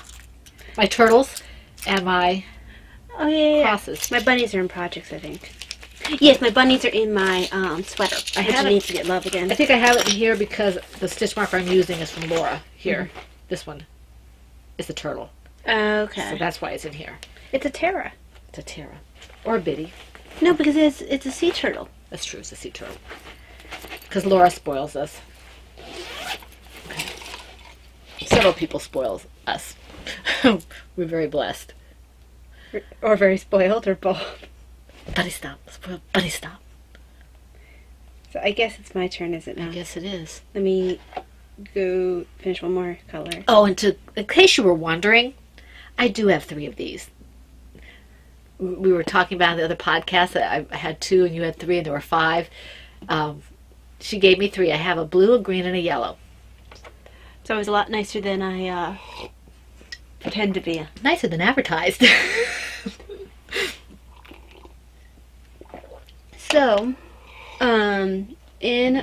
B: My turtles and my crosses.
C: My bunnies are in projects, I think. Yes, my bunnies are in my sweater. I need to get love again.
B: I think I have it in here because the stitch marker I'm using is from Laura. Here. This one is the turtle.
C: Okay.
B: So that's why it's in here.
C: It's a Terra.
B: It's a Terra. Or a Biddy.
C: No, because it's a sea turtle.
B: That's true, it's a sea turtle. Because Laura spoils us. Okay. Several people spoil us. We're very blessed.
C: Or very spoiled, or both.
B: Buddy stop. Spoiled buddy stop.
C: So I guess it's my turn, is it now?
B: I guess it is.
C: Let me go finish one more color.
B: Oh, and in case you were wondering, I do have 3 of these. We were talking about in the other podcast that I had 2 and you had 3 and there were 5. She gave me 3. I have a blue, a green, and a yellow.
C: It's always a lot nicer than I pretend to be.
B: Nicer than advertised.
C: So, in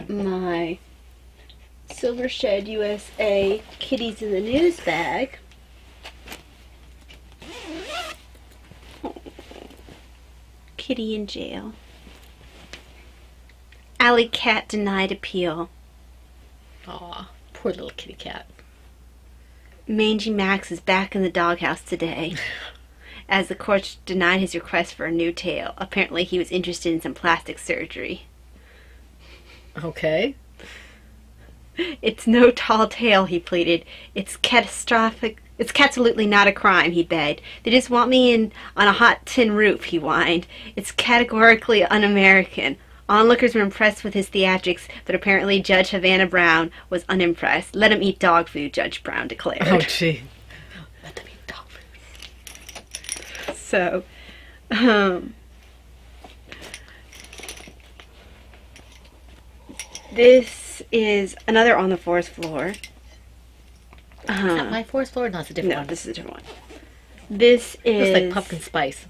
C: my Silver Shed USA Kitties in the News bag, kitty in jail. Alley cat denied appeal.
B: Aw, poor little kitty cat.
C: Mangy Max is back in the doghouse today, as the court denied his request for a new tail. Apparently he was interested in some plastic surgery.
B: Okay.
C: It's no tall tale, he pleaded. It's catastrophic. It's absolutely not a crime, he begged. They just want me in on a hot tin roof, he whined. It's categorically un-American. Onlookers were impressed with his theatrics, but apparently Judge Havana Brown was unimpressed. Let him eat dog food, Judge Brown declared.
B: Oh, gee. Let them eat dog food.
C: So, this is another On the Forest Floor.
B: Is that my forest floor? No, it's a different one.
C: This is a different one. This is...
B: Looks like pumpkin spice.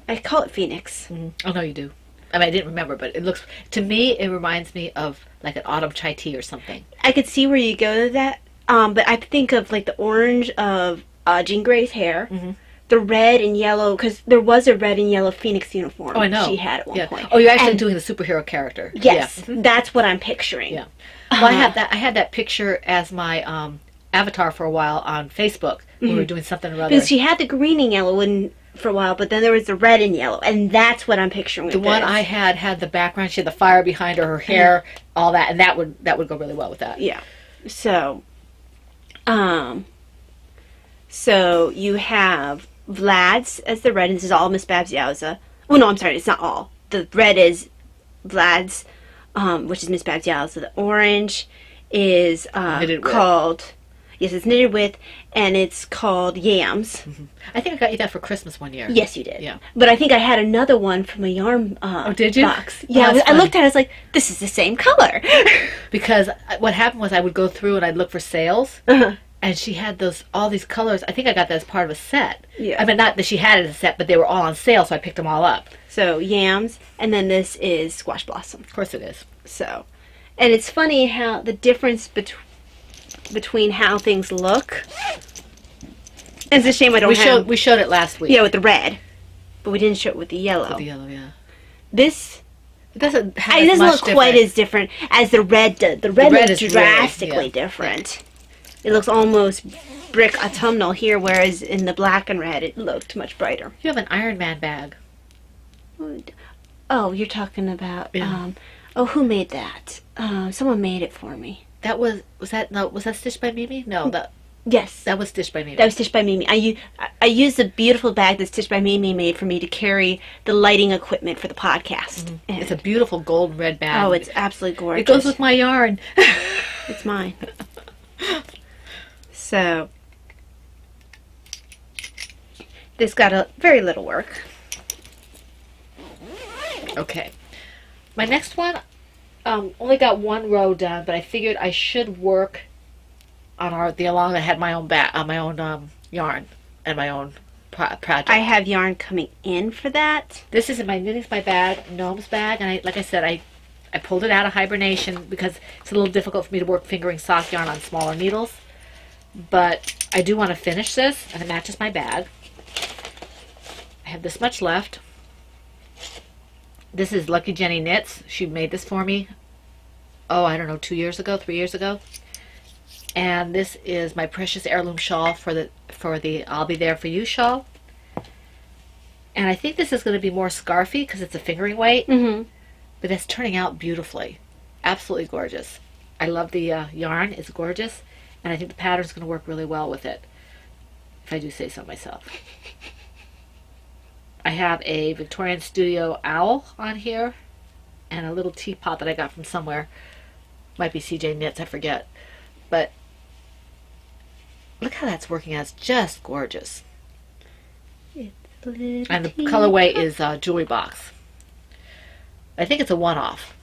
C: I call it Phoenix.
B: Oh, no, you do. I mean, I didn't remember, but it looks... To me, it reminds me of like an autumn chai tea or something.
C: I could see where you go to that, but I think of like the orange of Jean Grey's hair, the red and yellow, because there was a red and yellow Phoenix uniform.
B: Oh, I know.
C: She had at one point.
B: Oh, you're actually doing the superhero character.
C: Yes,
B: Yeah.
C: that's what I'm picturing.
B: Yeah. Well, I had that picture as my avatar for a while on Facebook. We were doing something or other.
C: Because she had the green and yellow for a while, but then there was the red and yellow, and that's what I'm picturing.
B: The one I had the background. She had the fire behind her, her hair, all that, and that would go really well with that.
C: Yeah. So, so you have Vlad's as the red, and this is all Miss Babs Yowza. Oh no, I'm sorry, it's not all. The red is Vlad's, which is Miss Babs Yowza. The orange is called. Yes, it's knitted with, and it's called Yams.
B: I think I got you that for Christmas one year.
C: Yes, you did.
B: Yeah.
C: But I think I had another one from a yarn
B: did you?
C: box. Yeah, I looked at it, I was like, this is the same color.
B: Because what happened was I would go through and I'd look for sales, and she had all these colors. I think I got that as part of a set.
C: Yeah.
B: I mean, not that she had it as a set, but they were all on sale, so I picked them all up.
C: So, Yams, and then this is Squash Blossom.
B: Of course it is.
C: So, and it's funny how the difference between how things look. And it's a shame I don't have...
B: We showed it last week.
C: Yeah, with the red. But we didn't show it with the yellow.
B: With the yellow, yeah.
C: This...
B: It doesn't
C: look quite as different as the red did. The red is drastically
B: really,
C: different. It looks almost brick autumnal here, whereas in the black and red it looked much brighter.
B: You have an Iron Man bag.
C: Oh, you're talking about...
B: Yeah.
C: Who made that? Someone made it for me.
B: That was that stitched by Mimi? No,
C: yes,
B: that was stitched by Mimi.
C: That was stitched by Mimi. I used a beautiful bag that Stitched by Mimi made for me to carry the lighting equipment for the podcast.
B: It's a beautiful golden red bag.
C: Oh, it's absolutely gorgeous.
B: It goes with my yarn.
C: It's mine. So this got a very little work.
B: Okay, my next one. Only got one row done, but I figured I should work on the along. I had my own yarn and my own project.
C: I have yarn coming in for that.
B: This is in my Knitting's My Bag, Gnome's bag, and like I said, I pulled it out of hibernation because it's a little difficult for me to work fingering soft yarn on smaller needles. But I do want to finish this, and it matches my bag. I have this much left. This is Lucky Jenny Knits. She made this for me, I don't know, 3 years ago. And this is my precious heirloom shawl for the I'll Be There For You shawl. And I think this is going to be more scarfy because it's a fingering weight. But it's turning out beautifully. Absolutely gorgeous. I love the yarn. It's gorgeous. And I think the pattern's going to work really well with it, if I do say so myself. I have a Victorian Studio owl on here and a little teapot that I got from somewhere. Might be CJ Knits, I forget. but look how that's working out. It's just gorgeous.
C: It's a little
B: And the
C: tea.
B: colorway is Jewelry Box. I think it's a one-off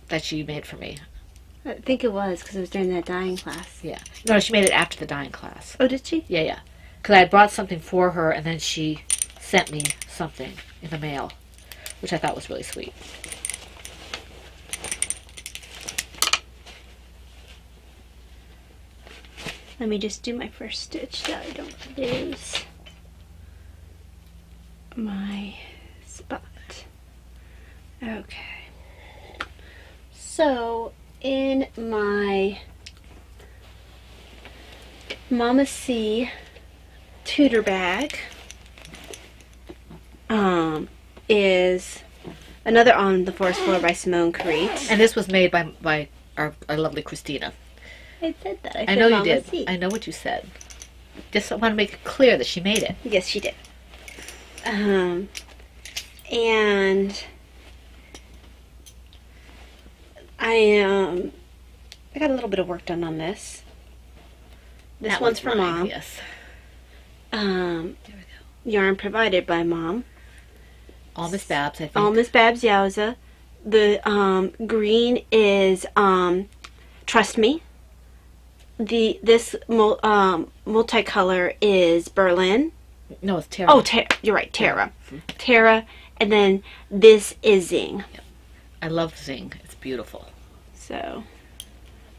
B: that she made for me.
C: I think it was because it was during that dyeing class.
B: Yeah. No, she made it after the dyeing class.
C: Oh, did she?
B: Yeah, yeah. Because I had brought something for her, and then she sent me something in the mail, which I thought was really sweet.
C: Let me just do my first stitch so I don't lose my spot. Okay. So in my Mama C tutor bag is another On the Forest Floor by Simone Crete.
B: And this was made by our lovely Christina.
C: I said that. I
B: I
C: said
B: know you
C: Mama
B: did.
C: C.
B: I know what you said. Just want to make it clear that she made it.
C: Yes, she did. And I got a little bit of work done on this. This
B: That
C: one's
B: was
C: for
B: mine,
C: Mom.
B: Yes.
C: There
B: we go.
C: Yarn provided by Mom.
B: All Miss Babs, I think.
C: All Miss Babs Yowza. The green is Trust Me. This multicolor is Berlin.
B: No, it's Tara.
C: Oh, you're right, Tara. Tara, and then this is Zing.
B: I love Zing. It's beautiful.
C: So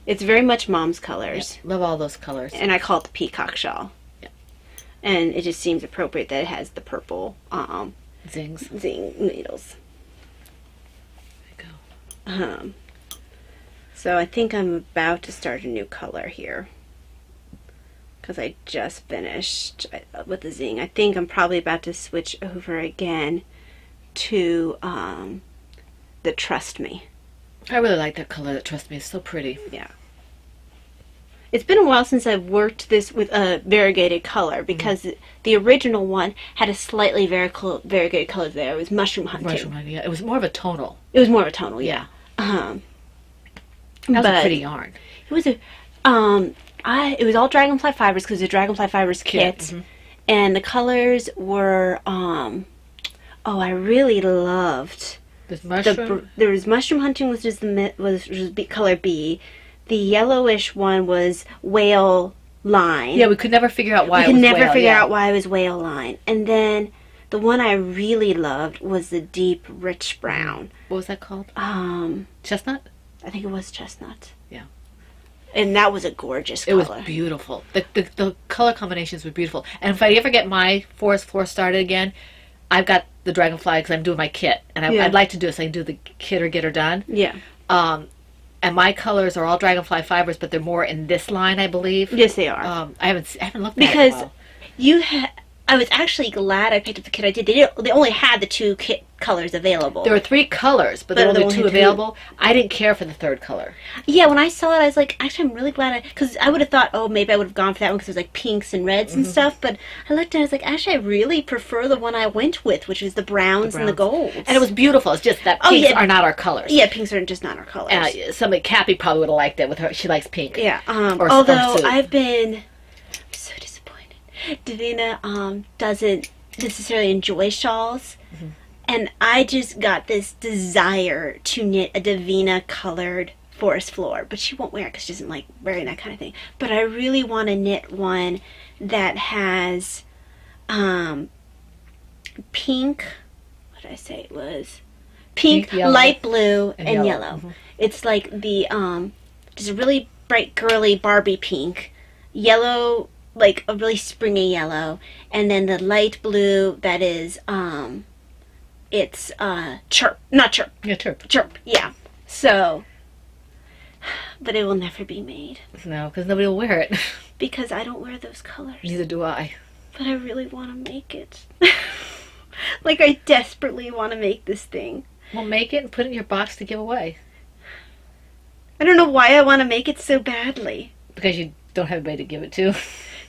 C: it's very much Mom's colors.
B: Yep. Love all those colors.
C: And I call it the peacock shawl.
B: Yep.
C: And it just seems appropriate that it has the purple
B: Zings.
C: Zing needles.
B: There you go.
C: So I think I'm about to start a new color here. Because I just finished with the Zing. I think I'm probably about to switch over again to the Trust Me.
B: I really like that color. That Trust Me is so pretty.
C: Yeah. It's been a while since I've worked this with a variegated color because the original one had a slightly variegated color there. It was Mushroom Hunting.
B: Mushroom Hunting, yeah. It was more of a tonal.
C: It was more of a tonal, yeah.
B: That was a pretty yarn.
C: It was it was all Dragonfly Fibers because the Dragonfly Fibers kit. And the colors were I really loved
B: There's mushroom.
C: there was Mushroom Hunting, which is color B. The yellowish one was Whale Line.
B: Yeah, we could never figure out why.
C: We could never figure out why it was Whale Line. And then the one I really loved was the deep rich brown.
B: What was that called? Chestnut.
C: I think it was Chestnut.
B: Yeah.
C: And that was a gorgeous
B: It
C: color.
B: was beautiful. The color combinations were beautiful. And if I ever get my Forest Floor started again, I've got the Dragonfly because I'm doing my kit, and I'd like to do it so I can do the kit or get her done.
C: Yeah.
B: And my colors are all Dragonfly Fibers, but they're more in this line, I believe.
C: Yes, they are.
B: I haven't looked at it in a
C: Because
B: while.
C: I was actually glad I picked up the kit I did. They only had the two kit colors available.
B: There were 3 colors, but there were only 2 available. I didn't care for the 3rd color.
C: Yeah, when I saw it, I was like, actually, I'm really glad because I would have thought, oh, maybe I would have gone for that one because it was like pinks and reds and stuff. But I looked at it, I was like, actually, I really prefer the one I went with, which was the browns and the golds.
B: And it was beautiful. It's just that pinks are not our colors.
C: Yeah, pinks are just not our colors.
B: Cappy probably would have liked it with her. She likes pink.
C: Yeah.
B: Or
C: although
B: Sue.
C: I've been so disappointed. Davina doesn't necessarily enjoy shawls. And I just got this desire to knit a Davina colored Forest Floor, but she won't wear it because she doesn't like wearing that kind of thing. But I really want to knit one that has pink, what did I say it was? Pink,
B: yellow,
C: light blue, and
B: yellow.
C: yellow. It's like the, just a really bright girly Barbie pink, yellow, like a really springy yellow, and then the light blue that is, it's chirp.
B: Yeah, chirp.
C: Chirp, yeah. So, but it will never be made.
B: No, because nobody will wear it.
C: Because I don't wear those colors.
B: Neither do I.
C: But I really want to make it. Like, I desperately want to make this thing.
B: Well, make it and put it in your box to give away.
C: I don't know why I want to make it so badly.
B: Because you don't have anybody to give it to.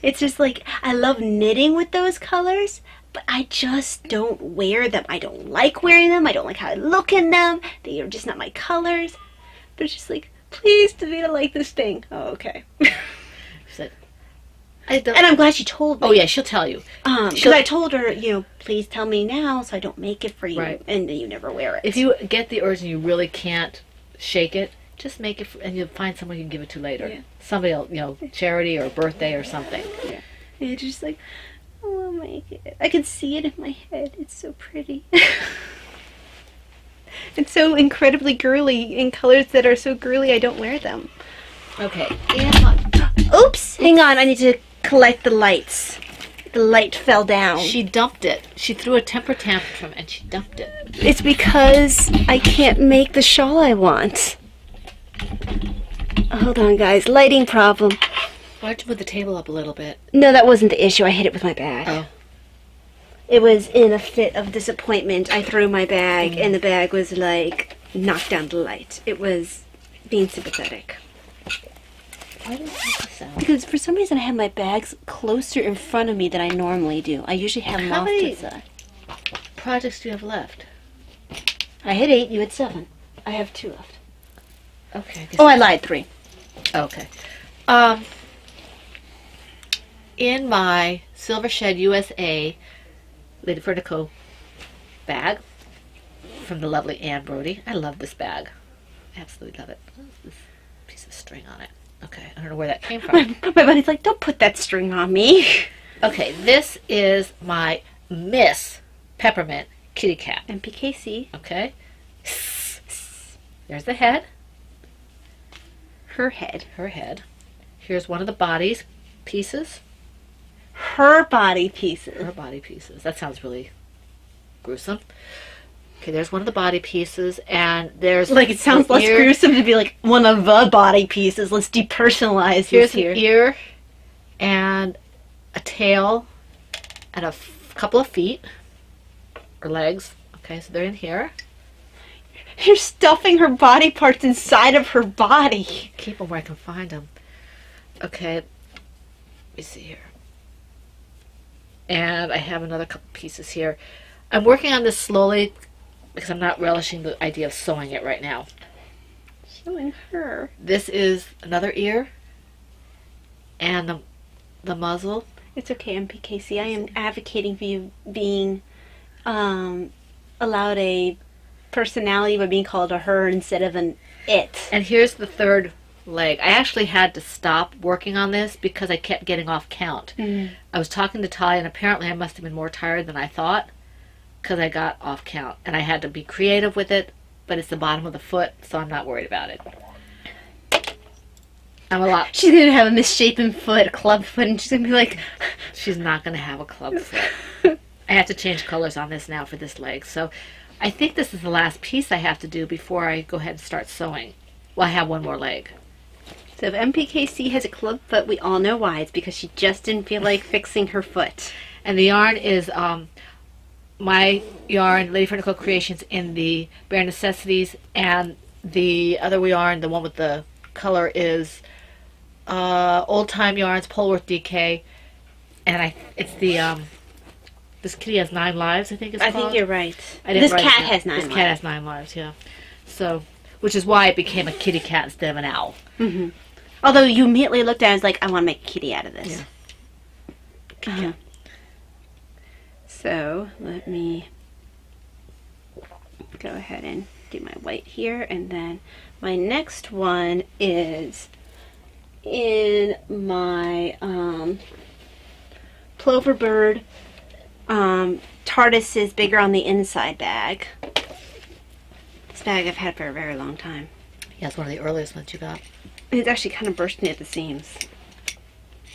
C: It's just like, I love knitting with those colors, but I just don't wear them. I don't like wearing them. I don't like how I look in them. They are just not my colors. But it's just like, please, Davina, like this thing. Oh, okay. And I'm glad she told me.
B: Oh yeah, she'll tell you.
C: Because I told her, you know, please tell me now so I don't make it for you.
B: Right.
C: And then you never wear it.
B: If you get the urge and you really can't shake it, just make it, and you'll find someone you can give it to later.
C: Yeah.
B: Somebody else, you know, charity or birthday or something.
C: Yeah. And it's just like, I want to make it. I can see it in my head. It's so pretty. It's so incredibly girly in colors that are so girly I don't wear them.
B: Okay.
C: Oops! Hang on, I need to collect the lights. The light fell down.
B: She dumped it. She threw a temper tantrum and she dumped it.
C: It's because I can't make the shawl I want. Hold on, guys. Lighting problem.
B: Why don't you move the table up a little bit?
C: No, that wasn't the issue. I hit it with my bag.
B: Oh.
C: It was in a fit of disappointment. I threw my bag, and the bag was like, knocked down the light. It was being sympathetic.
B: Why did it make this sound?
C: Because for some reason I have my bags closer in front of me than I normally do. I usually have them
B: How
C: off
B: many-
C: to the side.
B: Projects do you have left?
C: I had 8, you had 7. I have 2 left.
B: Okay.
C: Oh, I lied, 3.
B: Okay. In my Silver Shed USA Lady Furnico bag from the lovely Anne Brody. I love this bag. I absolutely love it. What's this piece of string on it? Okay, I don't know where that came from.
C: My buddy's like, don't put that string on me.
B: Okay, this is my Miss Peppermint kitty cat.
C: MPKC.
B: Okay. There's the head.
C: Her head.
B: Her head. Here's one of the bodies pieces.
C: Her body pieces.
B: Her body pieces. That sounds really gruesome. Okay, there's one of the body pieces, and there's
C: Like, it sounds
B: the
C: less
B: ear.
C: gruesome to be like one of the body pieces. Let's depersonalize
B: Here's
C: this here.
B: an ear, and a tail, and a couple of feet, or legs. Okay, so they're in here.
C: You're stuffing her body parts inside of her body.
B: Keep them where I can find them. Okay, let me see here. And I have another couple pieces here. I'm working on this slowly because I'm not relishing the idea of sewing it right now.
C: Showing her.
B: This is another ear and the muzzle.
C: It's okay, MPKC. I am advocating for you being allowed a personality by being called a her instead of an it.
B: And here's the third leg. I actually had to stop working on this because I kept getting off count. I was talking to Talia, and apparently I must have been more tired than I thought because I got off count. And I had to be creative with it, but it's the bottom of the foot, so I'm not worried about it. I'm a lot...
C: She's going to have a misshapen foot, a club foot, and she's going to be like...
B: She's not going to have a club foot. I have to change colors on this now for this leg. So I think this is the last piece I have to do before I go ahead and start sewing. Well, I have one more leg.
C: So if MPKC has a club foot, we all know why. It's because she just didn't feel like fixing her foot.
B: And the yarn is my yarn, Lady Furnico Creations, in the Bare Necessities, and the other yarn, the one with the color, is Old Time Yarns, Polworth DK, and it's the This Kitty Has 9 Lives, I think it's called.
C: I think you're right.
B: This
C: cat has 9 lives.
B: This cat has 9 lives, yeah. So, which is why it became a kitty cat instead of an owl.
C: Mm-hmm. Although you immediately looked at it and was like, I want to make a kitty out of this.
B: Yeah.
C: So, let me go ahead and do my white here. And then my next one is in my Plover Bird TARDIS is Bigger on the Inside bag. This bag I've had for a very long time.
B: Yeah, it's one of the earliest ones you got.
C: It's actually kind of bursting at the seams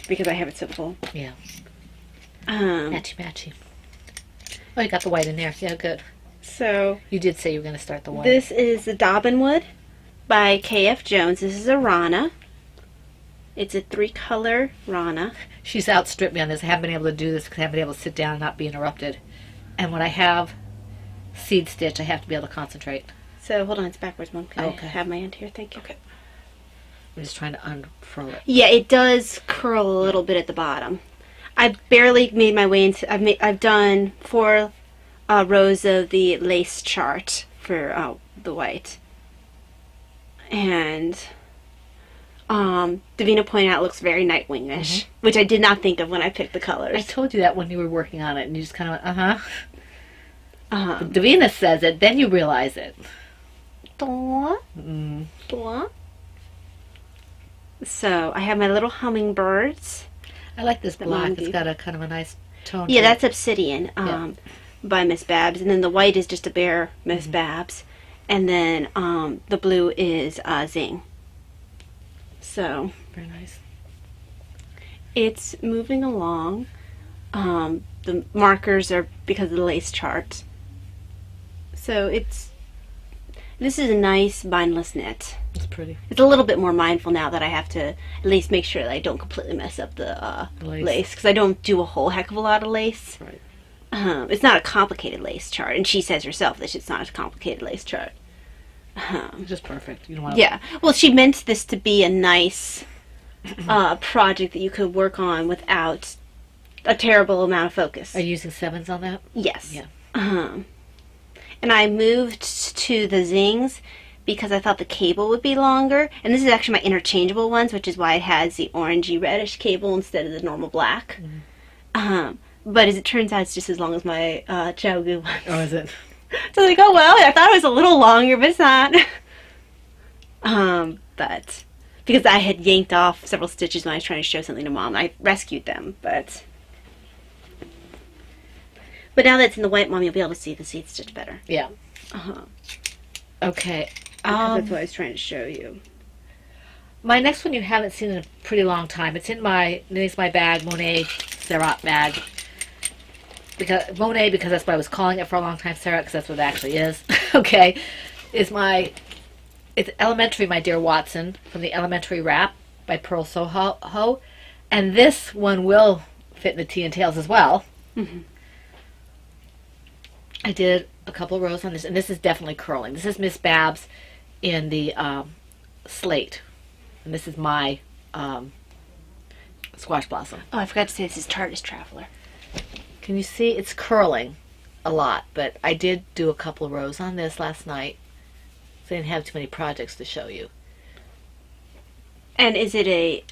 C: because I have it so full.
B: Yeah.
C: Um,
B: Matchy matchy. Oh, you got the white in there. Yeah, good.
C: so
B: You did say you were going to start the white.
C: this is the Dobbin Wood by KF Jones. This is a Rana. It's a 3-color Rana.
B: She's outstripped me on this. I haven't been able to do this because I haven't been able to sit down and not be interrupted. And when I have seed stitch, I have to be able to concentrate.
C: So hold on, it's backwards, Mom. Can
B: Okay.
C: I have my end here? Thank you.
B: Okay. I'm just trying to unfurl it.
C: Yeah, it does curl a little bit at the bottom. I barely made my way into. I've done 4 rows of the lace chart for the white, and Davina pointed out it looks very Nightwing-ish, which I did not think of when I picked the colors.
B: I told you that when you were working on it, and you just kind of went, But Davina says it, then you realize it.
C: So I have my little hummingbirds.
B: I like this black. It's got a kind of a nice tone.
C: Yeah, that's Obsidian by Miss Babs. And then the white is just a bare Miss Babs. And then the blue is Zing. So
B: very nice.
C: It's moving along. The markers are because of the lace chart. So this is a nice bindless knit.
B: It's pretty.
C: It's a little bit more mindful now that I have to at least make sure that I don't completely mess up the lace, because I don't do a whole heck of a lot of lace.
B: Right.
C: It's not a complicated lace chart, and she says herself that it's not a complicated lace chart.
B: It's just perfect. You don't want
C: Yeah. Well, she meant this to be a nice project that you could work on without a terrible amount of focus.
B: Are you using 7s on that?
C: Yes.
B: Yeah.
C: And I moved to the Zings because I thought the cable would be longer. And this is actually my interchangeable ones, which is why it has the orangey reddish cable instead of the normal black. But as it turns out, it's just as long as my Chow Goo ones.
B: Oh, is it?
C: So I was like, oh well, I thought it was a little longer, but it's not. But because I had yanked off several stitches when I was trying to show something to Mom, I rescued them, but now that it's in the white, Mom, you'll be able to see the seed stitch better.
B: Yeah. Okay.
C: That's what I was trying to show you.
B: My next one you haven't seen in a pretty long time. It's in my Knitting's My Bag, Monet Serrat bag. Monet, because that's what I was calling it for a long time, Serrat, because that's what it actually is. Okay. It's Elementary, My Dear Watson, from the Elementary Wrap by Pearl Soho. And this one will fit in the Tea and Tails as well. I did a couple of rows on this, and this is definitely curling. This is Miss Babs in the slate, and this is my squash blossom.
C: Oh, I forgot to say this is TARDIS Traveler.
B: Can you see? It's curling a lot, but I did do a couple of rows on this last night, so I didn't have too many projects to show you.
C: And is it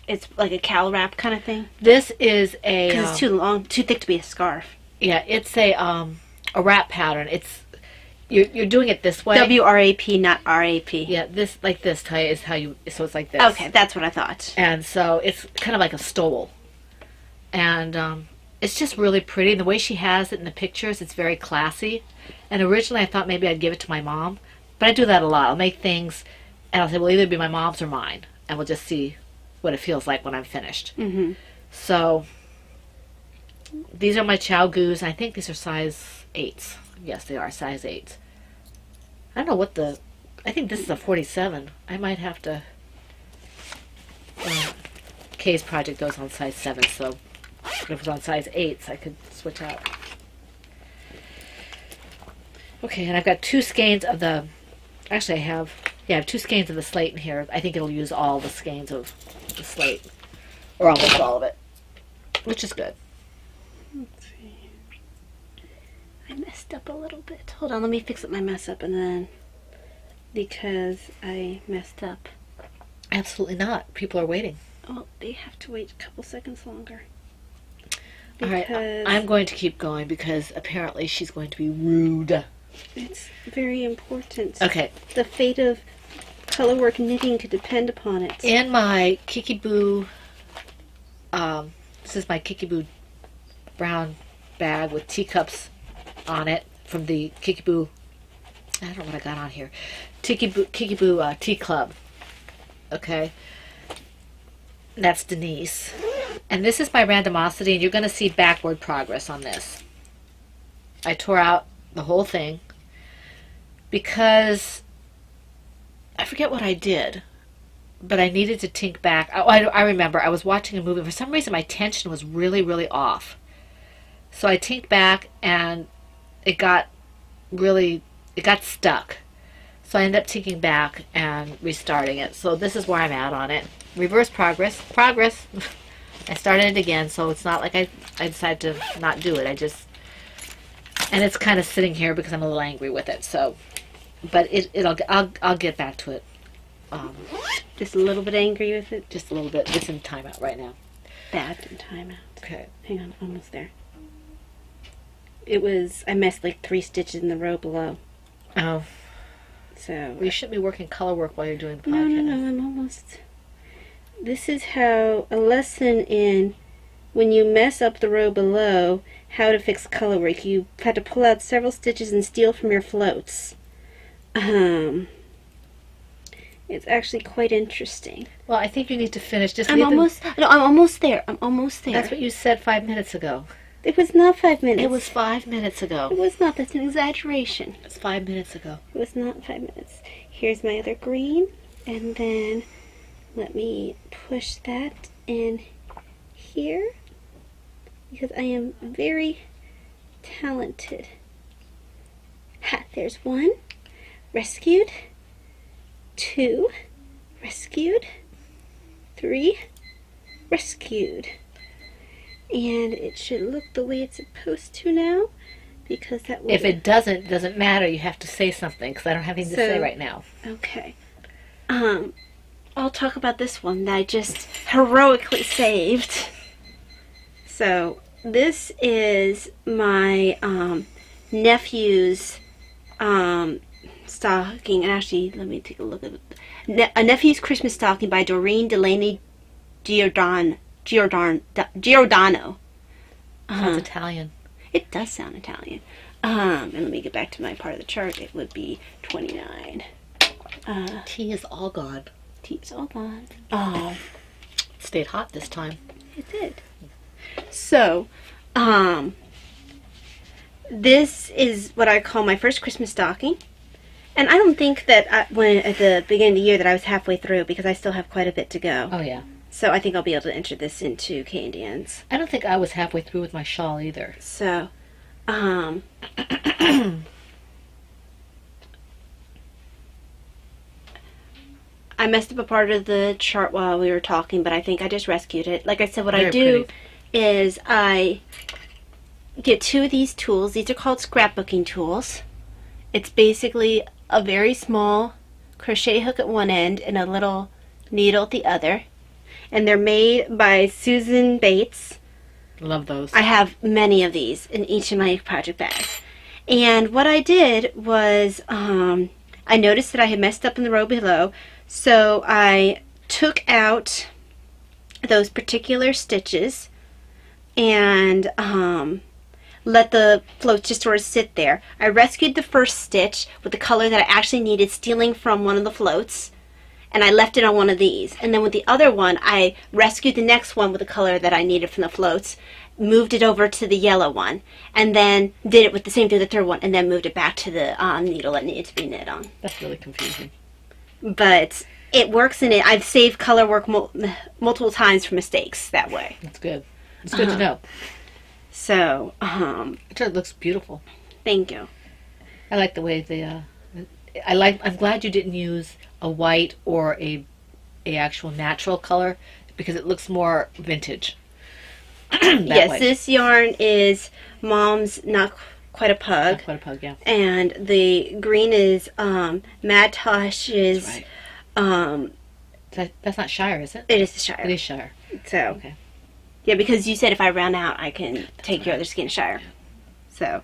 C: it's like a cowl wrap kind of thing?
B: This is a...
C: Because it's too long, too thick to be a scarf.
B: Yeah, it's a wrap pattern. It's you're doing it this way.
C: W-R-A-P, not R-A-P.
B: Yeah, this like this tie is how you. So it's like this.
C: Okay, that's what I thought.
B: And so it's kind of like a stole, and it's just really pretty. And the way she has it in the pictures, it's very classy. And originally, I thought maybe I'd give it to my mom, but I do that a lot. I'll make things, and I'll say, well, either be my mom's or mine, and we'll just see what it feels like when I'm finished. So these are my Chow Goos, and I think these are size 8s. Yes, they are size 8s. I don't know what I think this is a 47. I might have to... Kay's project goes on size 7, so if it was on size 8s, I could switch out. Okay, and I've got 2 skeins of the... Actually, I have 2 skeins of the slate in here. I think it'll use all the skeins of the slate. Or almost all of it. Which is good.
C: Let's see. I messed up a little bit. Hold on, let me fix up my mess up and then... Because I messed up.
B: Absolutely not. People are waiting.
C: Oh, they have to wait a couple seconds longer.
B: All right, I'm going to keep going because apparently she's going to be rude.
C: It's very important.
B: Okay.
C: The fate of colorwork knitting could depend upon it.
B: In my Kikiboo, this is my Kikiboo brown bag with teacups on it from the Kikiboo, I don't know what I got on here, Kikiboo Tea Club. Okay. And that's Denise. And this is my randomosity, and you're going to see backward progress on this. I tore out the whole thing because I forget what I did, but I needed to tink back. I remember I was watching a movie. For some reason, my tension was really, really off. So I tinked back, and it got stuck. So I ended up tinking back and restarting it. So this is where I'm at on it. Reverse progress. Progress. I started it again, so it's not like I decided to not do it. And it's kind of sitting here because I'm a little angry with it. So, but I'll get back to it.
C: Just a little bit angry with it.
B: just a little bit. It's in timeout right now.
C: Bad in timeout.
B: Okay.
C: Hang on, almost there. It was, I missed like 3 stitches in the row below.
B: Oh.
C: So.
B: Well, you shouldn't be working color work while you're doing the
C: No,
B: podcast.
C: no, I'm almost. This is how, a lesson in when you mess up the row below, how to fix color work. You have to pull out several stitches and steal from your floats. It's actually quite interesting.
B: Well, I think you need to finish. Just
C: I'm
B: leave them-
C: almost, no, I'm almost there. I'm almost there.
B: That's what you said 5 minutes ago.
C: It was not 5 minutes.
B: It was 5 minutes
C: It
B: ago.
C: was not. That's an exaggeration.
B: It's 5 minutes ago.
C: It was not 5 minutes. Here's my other green, and then let me push that in here because I am very talented. Ha, there's 1. Rescued. 2. Rescued. 3. Rescued. And it should look the way it's supposed to now, because that will.
B: If it doesn't matter. You have to say something because I don't have anything to say right now.
C: Okay. I'll talk about this one that I just heroically saved. So this is my nephew's stocking. And actually, let me take a look at it. A Nephew's Christmas Stocking by Doreen Delaney Giordano.
B: Sounds Italian.
C: It does sound Italian. And let me get back to my part of the chart. It would be 29.
B: Tea is all gone.
C: Tea's all gone.
B: It stayed hot this time.
C: It did. So, this is what I call my first Christmas stocking. And I don't think that at the beginning of the year that I was halfway through, because I still have quite a bit to go.
B: Oh, yeah.
C: So I think I'll be able to enter this into Candians.
B: I don't think I was halfway through with my shawl either.
C: So, I messed up a part of the chart while we were talking, but I think I just rescued it. Like I said, what I do is I get 2 of these tools. These are called scrapbooking tools. It's basically a very small crochet hook at one end and a little needle at the other. And they're made by Susan Bates.
B: Love those.
C: I have many of these in each of my project bags. And what I did was I noticed that I had messed up in the row below, so I took out those particular stitches and let the floats just sort of sit there. I rescued the first stitch with the color that I actually needed, stealing from one of the floats, and I left it on one of these. And then with the other one, I rescued the next one with the color that I needed from the floats, moved it over to the yellow one, and then did it with the same thing with the third one, and then moved it back to the needle that needed to be knit on.
B: That's really confusing.
C: But it works in it. I've saved color work multiple times for mistakes that way.
B: That's good. It's good to know.
C: So,
B: It looks beautiful.
C: thank you.
B: I like the way they. I'm glad you didn't use a white or a actual natural color because it looks more vintage.
C: Yes,
B: way.
C: this yarn is Mom's Not Quite a Pug.
B: Not Quite a Pug, yeah.
C: And the green is Mad Tosh's.
B: That's right. That's not Shire, is it?
C: It is the Shire.
B: It is Shire.
C: So,
B: Okay.
C: yeah, because you said if I round out, I can take your other skin Shire. So,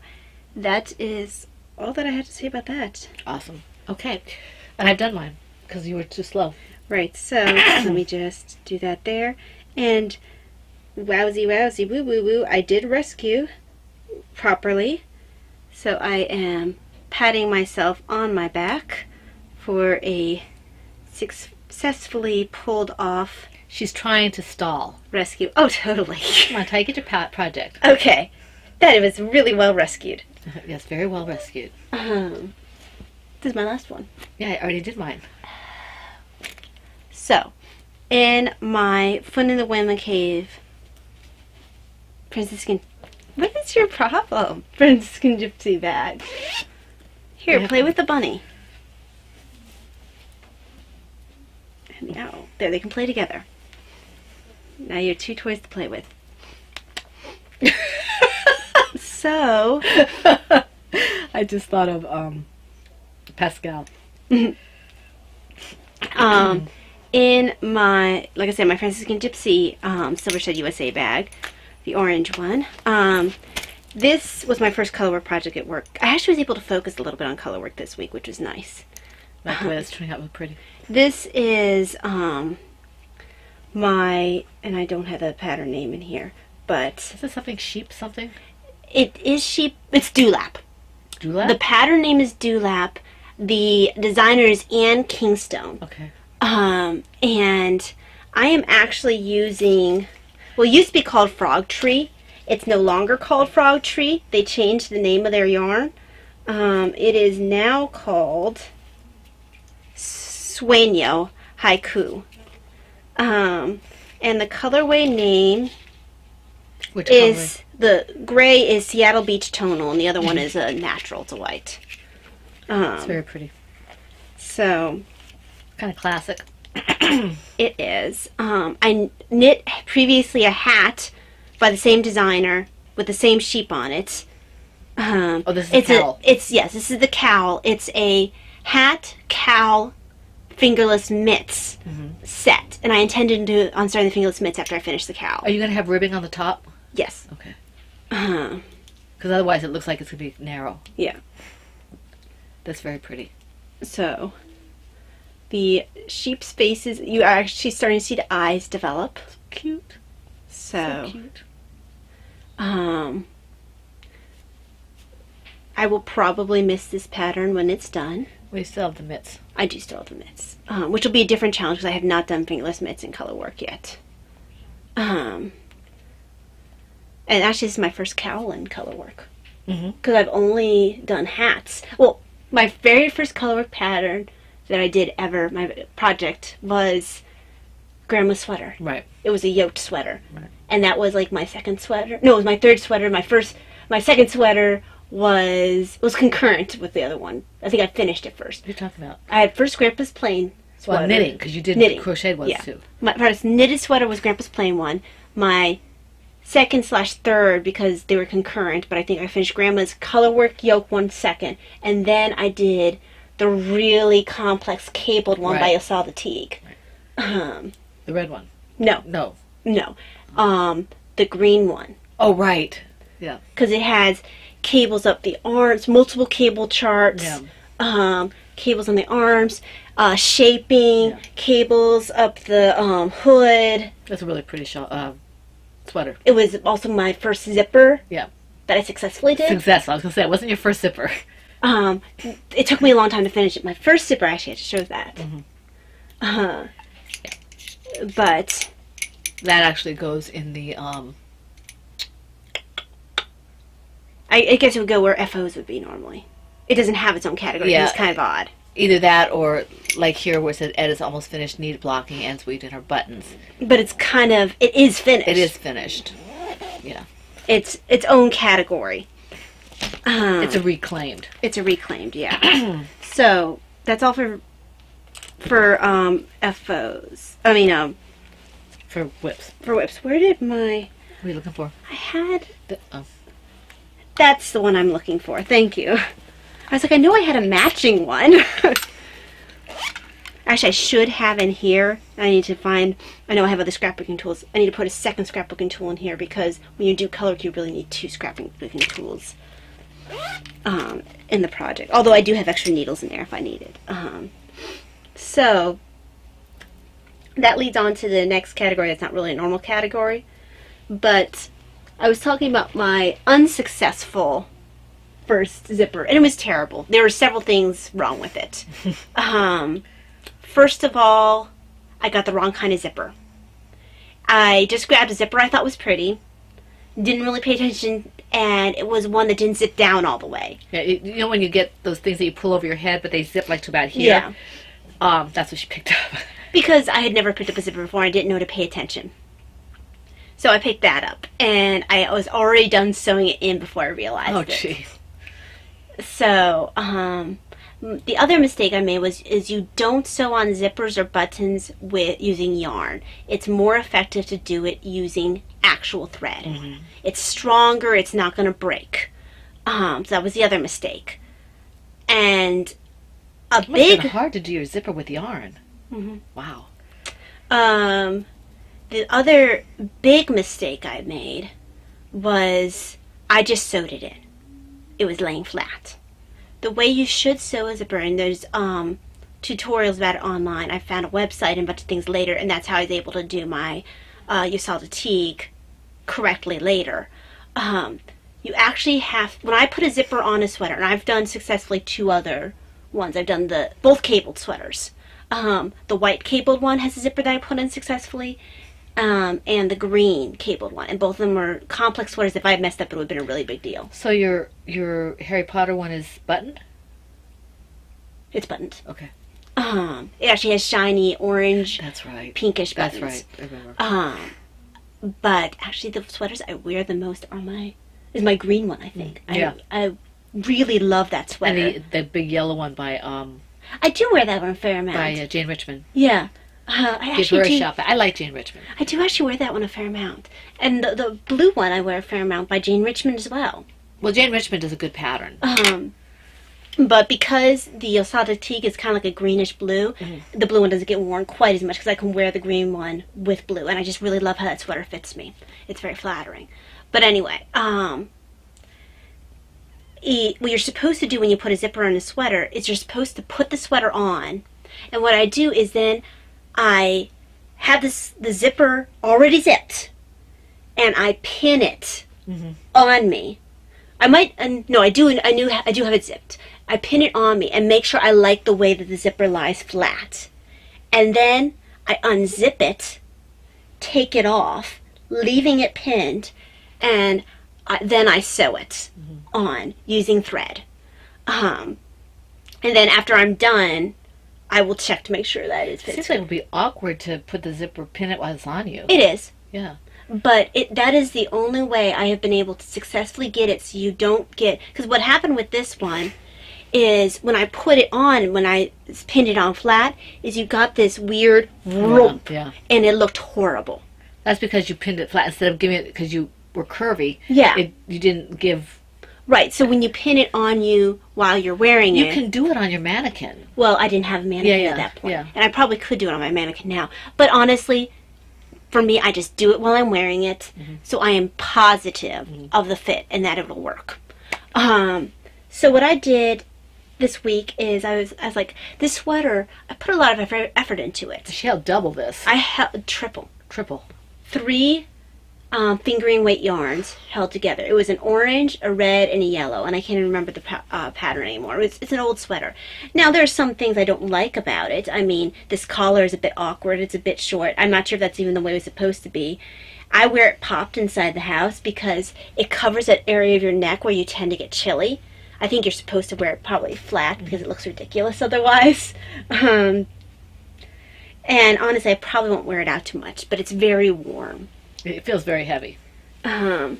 C: that is all that I had to say about that.
B: Awesome. Okay. And I've done mine because you were too slow.
C: Right, so let me just do that there. And wowzy, wowzy, woo, woo, woo, I did rescue properly. So I am patting myself on my back for a successfully pulled off
B: She's trying to stall.
C: rescue. Oh, totally.
B: Come on, Ty, get your project.
C: Okay, that was really well rescued.
B: Yes, very well rescued.
C: This is my last one.
B: Yeah, I already did mine.
C: So, in my Fun in the Women Cave, Franciscan, what is your problem? Franciscan Gypsy bag. Here, play with the bunny. And the owl. There, they can play together. Now you have 2 toys to play with. So,
B: I just thought of Pascal.
C: In my, like I said, my Franciscan Gypsy Silver Shed USA bag, the orange one. This was my first colorwork project at work. I actually was able to focus a little bit on colorwork this week, which was nice.
B: Like the way that's turning out look pretty.
C: This is my, and I don't have the pattern name in here, but
B: Is this something sheep something?
C: it is sheep. It's Dewlap.
B: Dewlap?
C: The pattern name is Dewlap. The designer is Anne Kingstone.
B: Okay.
C: And I am actually using, well, it used to be called Frog Tree. It's no longer called Frog Tree. They changed the name of their yarn. It is now called Sueño Haiku. And the colorway name
B: Which
C: is, the gray is Seattle Beach Tonal, and the other one is a natural. It's a white.
B: It's very pretty.
C: So,
B: Kind of classic.
C: it is. I knit previously a hat by the same designer with the same sheep on it.
B: Oh, this is the cowl.
C: Yes, this is the cowl. It's a hat, cowl, fingerless mitts set, and I intended to on starting the fingerless mitts after I finish the cowl.
B: Are you going to have ribbing on the top?
C: Yes.
B: Okay. Because otherwise it looks like it's going to be narrow.
C: Yeah.
B: That's very pretty.
C: So, the sheep's faces, you are actually starting to see the eyes develop.
B: Cute.
C: So
B: cute.
C: I will probably miss this pattern when it's done.
B: We still have the mitts.
C: I do still have the mitts, which will be a different challenge because I have not done fingerless mitts in color work yet. And actually, this is my first cowl in color work because I've only done hats. Well, my very first color work pattern that I did ever, my project, was grandma's sweater.
B: Right.
C: It was a yoked sweater.
B: Right.
C: And that was like my second sweater. No, it was my third sweater. My second sweater was concurrent with the other one. I think I finished it first.
B: What are you talking about?
C: I had first Grandpa's plain sweater.
B: Well, knitting, because you did
C: Knitting.
B: crocheted ones
C: Yeah.
B: too.
C: My first knitted sweater was Grandpa's plain one. My second/third, because they were concurrent, but I think I finished Grandma's colorwork yoke one second. And then I did the really complex cabled one by
B: Right.
C: Osala Teague.
B: Right. The red one.
C: No.
B: No.
C: The green one.
B: Oh, right. Yeah.
C: Because it has cables up the arms, multiple cable charts,
B: Yeah.
C: cables on the arms, shaping, cables up the hood.
B: That's a really pretty sweater.
C: It was also my first zipper
B: Yeah.
C: that I successfully did.
B: Success. I was going to say, it wasn't your first zipper.
C: It took me a long time to finish it. My first zipper, I actually had to show that. But
B: That actually goes in the,
C: I guess it would go where FOs would be normally. It doesn't have its own category.
B: Yeah.
C: It's kind of odd.
B: either that or like here where it says Ed is almost finished, needed blocking, ends weaved in her buttons.
C: But it's kind of, it is finished.
B: It is finished. Yeah.
C: It's its own category.
B: It's a reclaimed.
C: It's a reclaimed, yeah. So that's all for FOs. I mean,
B: For whips.
C: for whips. Where did my?
B: What are you looking for?
C: I had.
B: Oh.
C: That's the one I'm looking for. Thank you. I was like, I know I had a matching one. Actually, I should have in here. I need to find. I know I have other scrapbooking tools. I need to put a second scrapbooking tool in here because when you do color, you really need 2 scrapbooking tools in the project. Although I do have extra needles in there if I need it. So that leads on to the next category. That's not really a normal category, but I was talking about my unsuccessful first zipper, and it was terrible. There were several things wrong with it. First of all, I got the wrong kind of zipper. I just grabbed a zipper I thought was pretty, didn't really pay attention, and it was one that didn't zip down all the way.
B: Yeah, you know when you get those things that you pull over your head, but they zip like to about here?
C: Yeah.
B: That's what she picked up.
C: Because I had never picked up a zipper before, I didn't know to pay attention. So I picked that up, and I was already done sewing it in before I realized
B: Oh,
C: it.
B: jeez.
C: So, the other mistake I made is you don't sew on zippers or buttons with using yarn. It's more effective to do it using actual thread.
B: Mm-hmm.
C: It's stronger, it's not going to break. So that was the other mistake. And
B: It must have been hard to do your zipper with yarn.
C: Mm-hmm.
B: Wow.
C: The other big mistake I made was I just sewed it in. It was laying flat. The way you should sew a zipper, and there's tutorials about it online. I found a website and a bunch of things later, and that's how I was able to do my Yosal correctly later. You actually have, when I put a zipper on a sweater, and I've done successfully 2 other ones. I've done both cabled sweaters. The white cabled one has a zipper that I put in successfully, and the green cabled one. And both of them were complex sweaters. If I had messed up, it would have been a really big deal.
B: So your Harry Potter one is buttoned?
C: It's buttoned.
B: Okay.
C: It actually has shiny orange,
B: that's right,
C: pinkish buttons.
B: That's right, I remember.
C: But actually the sweaters I wear the most are is my green one, I think.
B: Yeah.
C: I really love that sweater.
B: And the big yellow one by
C: I do wear that one a fair amount.
B: by Jane Richmond.
C: Yeah. I
B: Give her
C: actually
B: a
C: do.
B: shot. I like Jane Richmond.
C: I do actually wear that one a fair amount. And the blue one I wear a fair amount by Jane Richmond as well.
B: Well, Jane Richmond is a good pattern.
C: But because the Yosal Teague is kind of like a greenish blue, the blue one doesn't get worn quite as much because I can wear the green one with blue. And I just really love how that sweater fits me. It's very flattering. But anyway, what you're supposed to do when you put a zipper on a sweater is you're supposed to put the sweater on. And what I do is then I have the zipper already zipped, and I pin it on me. I might, no, I do have it zipped. I pin it on me and make sure I like the way that the zipper lies flat. And then I unzip it, take it off, leaving it pinned, and then I sew it on using thread. And then after I'm done, I will check to make sure that it's fitted.
B: Seems like it would be awkward to put the zipper, pin it while it's on you.
C: It is.
B: Yeah.
C: But that is the only way I have been able to successfully get it so you don't get... Because what happened with this one is when I put it on, when I pinned it on flat, is you got this weird rump.
B: Yeah.
C: And it looked horrible.
B: That's because you pinned it flat instead of giving it, because you were curvy.
C: Yeah.
B: You didn't give...
C: Right, so when you pin it on you while you're wearing it...
B: You can do it on your mannequin.
C: Well, I didn't have a mannequin at that point.
B: Yeah.
C: And I probably could do it on my mannequin now. But honestly, for me, I just do it while I'm wearing it. So I am positive of the fit and that it'll work. So what I did this week is I was like, this sweater, I put a lot of effort into it.
B: She held double this.
C: I held triple. 3 fingering weight yarns held together. It was an orange, a red, and a yellow, and I can't even remember the pattern anymore. It's an old sweater. Now, there are some things I don't like about it. I mean, this collar is a bit awkward. It's a bit short. I'm not sure if that's even the way it was supposed to be. I wear it popped inside the house because it covers that area of your neck where you tend to get chilly. I think you're supposed to wear it probably flat because it looks ridiculous otherwise. And honestly, I probably won't wear it out too much, but it's very warm.
B: It feels very heavy. It's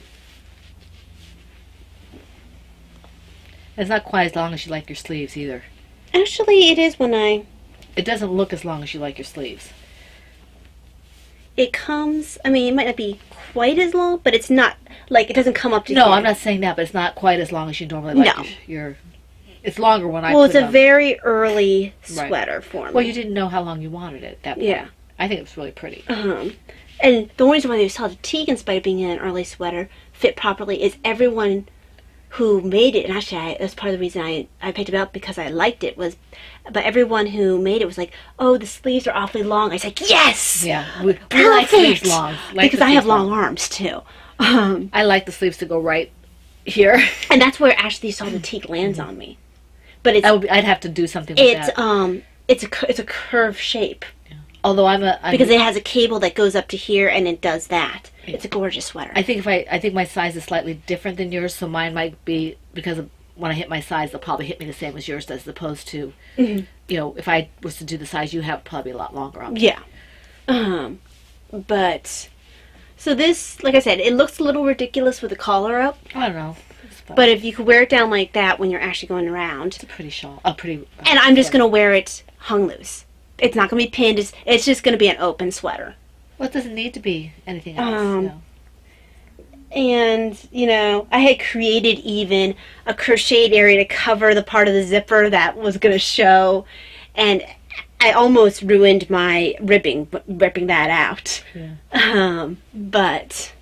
B: not quite as long as you like your sleeves either.
C: Actually, it is when
B: It doesn't look as long as you like your sleeves.
C: It comes, I mean, it might not be quite as long, but it's not, like, it doesn't come up to
B: No,
C: here.
B: I'm not saying that, but it's not quite as long as you normally like
C: No.
B: your it's longer when I
C: Well,
B: put
C: it's
B: it
C: a
B: on.
C: very early sweater for me.
B: Well, you didn't know how long you wanted it at that point.
C: Yeah.
B: I think it was really pretty.
C: And the only reason why they saw the teague, in spite of being in an early sweater, fit properly is everyone who made it, and actually that's part of the reason I picked it up because I liked it, but everyone who made it was like, oh, the sleeves are awfully long. I was like, yes!
B: Yeah, we
C: Perfect!
B: like sleeves long.
C: Because I have long arms, too.
B: I like the sleeves to go right here.
C: And that's where actually you saw the teague lands on me. But it's
B: I'd have to do something with that.
C: it's a curved shape.
B: Yeah. Although I'm
C: because it has a cable that goes up to here and it does that. It's a gorgeous sweater.
B: I think my size is slightly different than yours, so mine might be, because of when I hit my size, they'll probably hit me the same as yours does, as opposed to, you know, if I was to do the size you have, probably a lot longer on me.
C: Yeah. But so this, like I said, it looks a little ridiculous with the collar up.
B: I don't know.
C: But if you could wear it down like that when you're actually going around.
B: It's a pretty shawl. A pretty.
C: And I'm just going to wear it hung loose. It's not going to be pinned. It's just going to be an open sweater.
B: Well, it doesn't need to be anything else. No.
C: And, you know, I had created even a crocheted area to cover the part of the zipper that was going to show. And I almost ruined my ripping that out.
B: Yeah.
C: But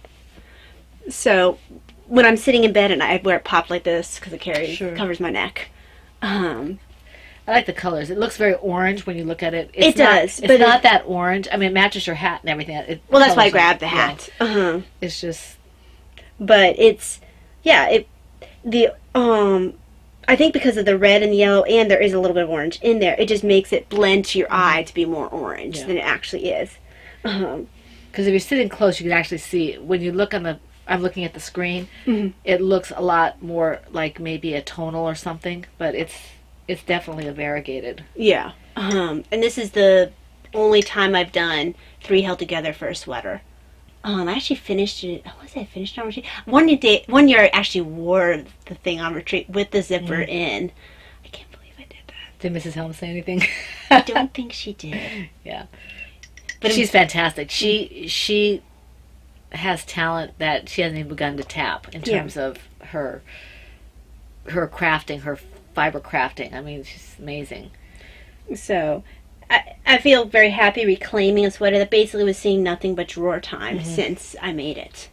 C: so when I'm sitting in bed and I wear it popped like this because it covers my neck.
B: I like the colors. It looks very orange when you look at it.
C: It does,
B: but it's not that orange. I mean, it matches your hat and everything.
C: Well, that's why I grabbed the hat.
B: Yeah. It's just.
C: But it's, yeah. I think because of the red and yellow, and there is a little bit of orange in there, it just makes it blend to your eye to be more orange than it actually is.
B: Because if you're sitting close, you can actually see when you look on the. I'm looking at the screen. It looks a lot more like maybe a tonal or something, but it's definitely a variegated.
C: Yeah. And this is the only time I've done 3 held together for a sweater. I actually finished it. Was I finished on retreat? One year I actually wore the thing on retreat with the zipper in. I can't believe I did that.
B: Did Mrs. Helm say anything?
C: I don't think she did.
B: Yeah, but she's fantastic. She has talent that she hasn't even begun to tap in terms of her crafting, her fiber crafting. I mean, she's amazing.
C: So I feel very happy reclaiming a sweater that basically was seeing nothing but drawer time since I made it.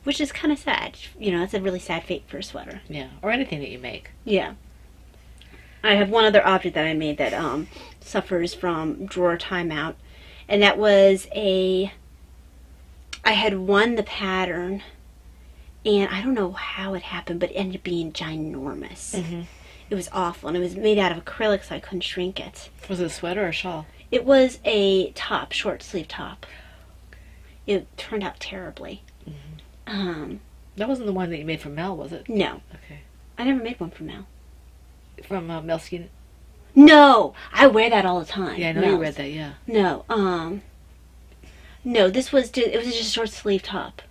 C: Which is kind of sad. You know, it's a really sad fate for a sweater.
B: Yeah, or anything that you make.
C: Yeah. I have one other object that I made that suffers from drawer timeout. And that was I had won the pattern, and I don't know how it happened, but it ended up being ginormous. It was awful, and it was made out of acrylic, so I couldn't shrink it.
B: Was it a sweater or a shawl?
C: It was a top, short sleeve top. It turned out terribly.
B: That wasn't the one that you made for Mel, was it?
C: No.
B: Okay.
C: I never made one for Mel.
B: From Mel Skin?
C: No! I wear that all the time.
B: Yeah, I know you wear that, yeah.
C: No, no, it was just a short sleeve top.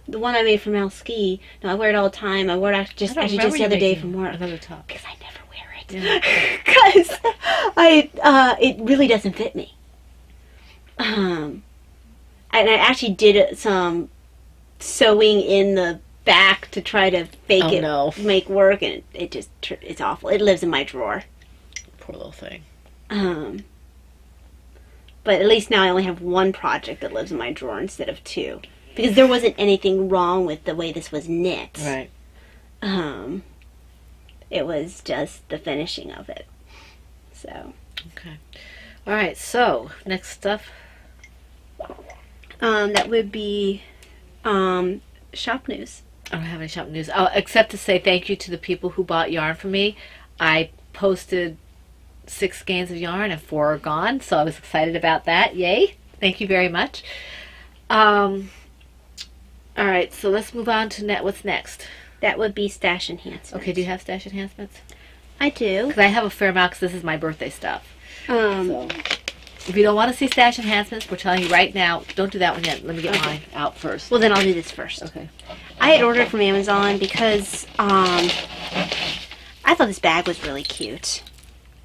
C: The one I made for Mel Ski, no, I wear it all the time. I wore it just the other day from work.
B: Another top.
C: Because I never wear it. Because it really doesn't fit me. And I actually did some sewing in the back to try to make work, and it's awful. It lives in my drawer.
B: Poor little thing.
C: But at least now I only have one project that lives in my drawer instead of 2. Because there wasn't anything wrong with the way this was knit.
B: Right.
C: It was just the finishing of it. So.
B: Okay. All right, so next stuff.
C: That would be shop news.
B: I don't have any shop news. Oh, except to say thank you to the people who bought yarn from me. I posted 6 skeins of yarn and 4 are gone, so I was excited about that. Yay. Thank you very much. All right, so let's move on to what's next.
C: That would be stash enhancements.
B: Okay, do you have stash enhancements?
C: I do.
B: Because I have a fair amount, because this is my birthday stuff. So, if you don't want to see stash enhancements, we're telling you right now, don't do that one yet. Let me get mine out first.
C: Well, then I'll do this first.
B: Okay.
C: I had ordered from Amazon because I thought this bag was really cute.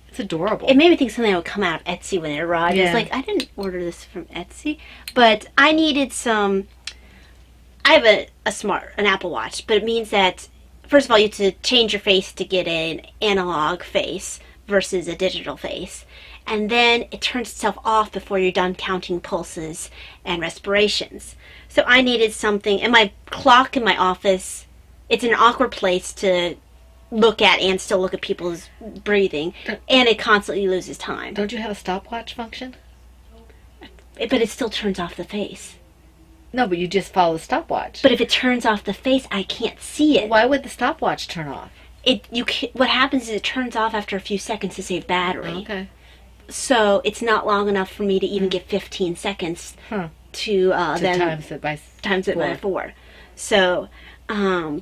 B: It's adorable.
C: It made me think something would come out of Etsy when it arrived.
B: Yeah.
C: It's like, I didn't order this from Etsy, but I needed some. I have an Apple Watch, but it means that, first of all, you have to change your face to get an analog face versus a digital face. And then it turns itself off before you're done counting pulses and respirations. So I needed something, and my clock in my office, it's an awkward place to look at and still look at people's breathing, and it constantly loses time.
B: Don't you have a stopwatch function?
C: But it still turns off the face.
B: No, but you just follow the stopwatch.
C: But if it turns off the face, I can't see it.
B: Why would the stopwatch turn off?
C: What happens is it turns off after a few seconds to save battery.
B: Okay.
C: So it's not long enough for me to even get 15 seconds to then times it by 4. So I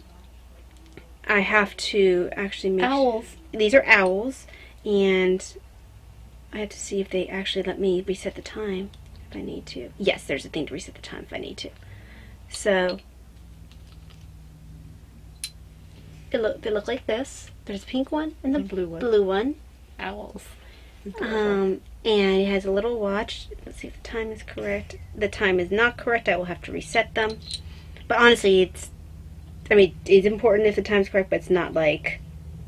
C: have to actually make
B: owls.
C: These are owls, and I have to see if they actually let me reset the time if I need to. Yes, there's a thing to reset the time if I need to. So they look like this. There's a pink one and the blue one.
B: Owls.
C: And it has a little watch. Let's see if the time is correct. The time is not correct. I will have to reset them. But honestly, it's important if the time's correct, but it's not like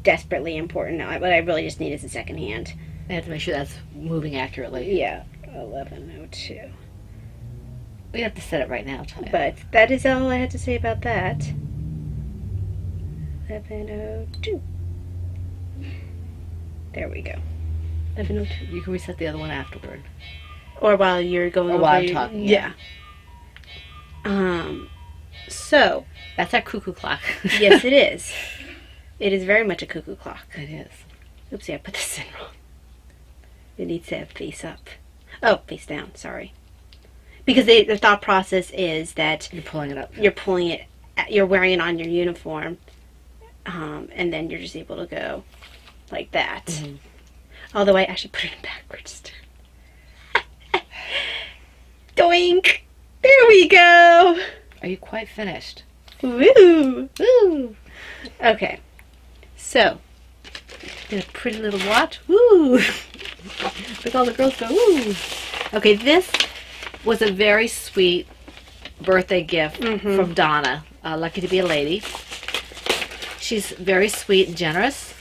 C: desperately important. What I really just need is a second hand.
B: I have to make sure that's moving accurately.
C: Yeah, 1102.
B: We have to set it right now, Tanya.
C: But that is all I had to say about that. 1102. There we go. 1102.
B: You can reset the other one afterward.
C: Or while you're going over.
B: While I'm talking.
C: Yeah. So.
B: That's our cuckoo clock.
C: Yes, it is. It is very much a cuckoo clock.
B: It is.
C: Oopsie, I put this in wrong. It needs to have face up. Oh, face down, sorry. Because the thought process is that
B: You're pulling it up.
C: you're pulling it, you're wearing it on your uniform, and then you're just able to go like that.
B: Mm-hmm.
C: Although I actually put it in backwards. Doink! There we go!
B: Are you quite finished?
C: Woo!
B: Woo!
C: Okay, so.
B: Did a pretty little watch. Woo! Look, all the girls go, woo! Okay, this was a very sweet birthday gift from Donna. Lucky to be a lady. She's very sweet and generous.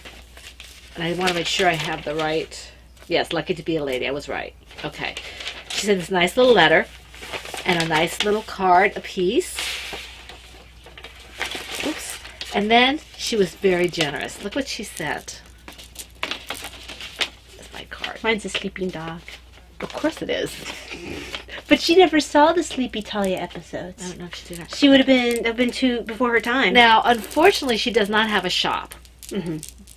B: And I want to make sure I have the right... Yes, lucky to be a lady. I was right. Okay. She sent this nice little letter and a nice little card apiece. Oops. And then she was very generous. Look what she sent. That's my card.
C: Mine's a sleeping dog.
B: Of course it is.
C: But she never saw the Sleepy Talia episodes.
B: I don't know if she did that.
C: She would have been too before her time.
B: Now, unfortunately, she does not have a shop.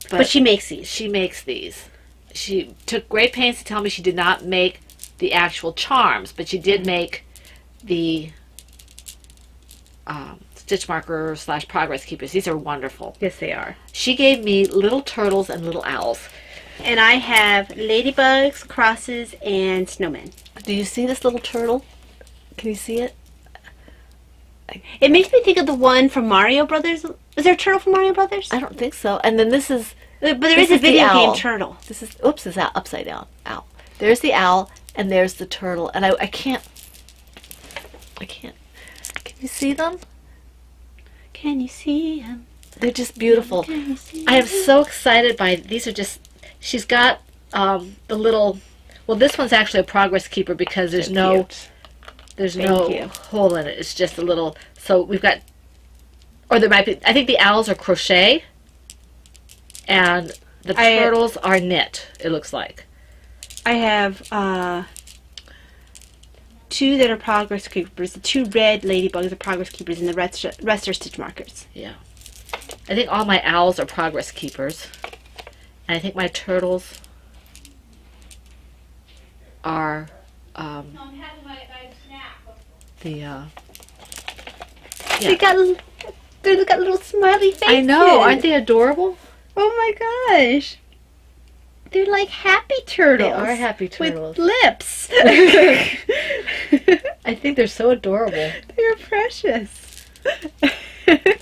C: But she makes these.
B: She makes these. She took great pains to tell me she did not make the actual charms, but she did make the stitch marker / progress keepers. These are wonderful.
C: Yes, they are.
B: She gave me little turtles and little owls.
C: And I have ladybugs, crosses, and snowmen.
B: Do you see this little turtle? Can you see it?
C: It makes me think of the one from Mario Brothers. Is there a turtle from Mario Brothers?
B: I don't think so. And then this is...
C: But there
B: this
C: is a
B: is the
C: video
B: owl.
C: game turtle.
B: This is... Oops, it's out upside down. Owl. There's the owl, and there's the turtle. And I can't... Can you see them?
C: Can you see him?
B: They're just beautiful.
C: Can you see
B: I am so excited by... These are just... She's got the little... Well, this one's actually a progress keeper because there's no... There's no hole in it. It's just a little... So we've got... Or there might be... I think the owls are crochet. And the turtles are knit, it looks like.
C: I have 2 that are progress keepers. The 2 red ladybugs are progress keepers, and the rest are stitch markers.
B: Yeah. I think all my owls are progress keepers. And I think my turtles are... Yeah.
C: They got little smiley faces.
B: I know, aren't they adorable?
C: Oh my gosh. They're like happy turtles.
B: They are happy turtles.
C: With lips.
B: I think they're so adorable.
C: They're precious.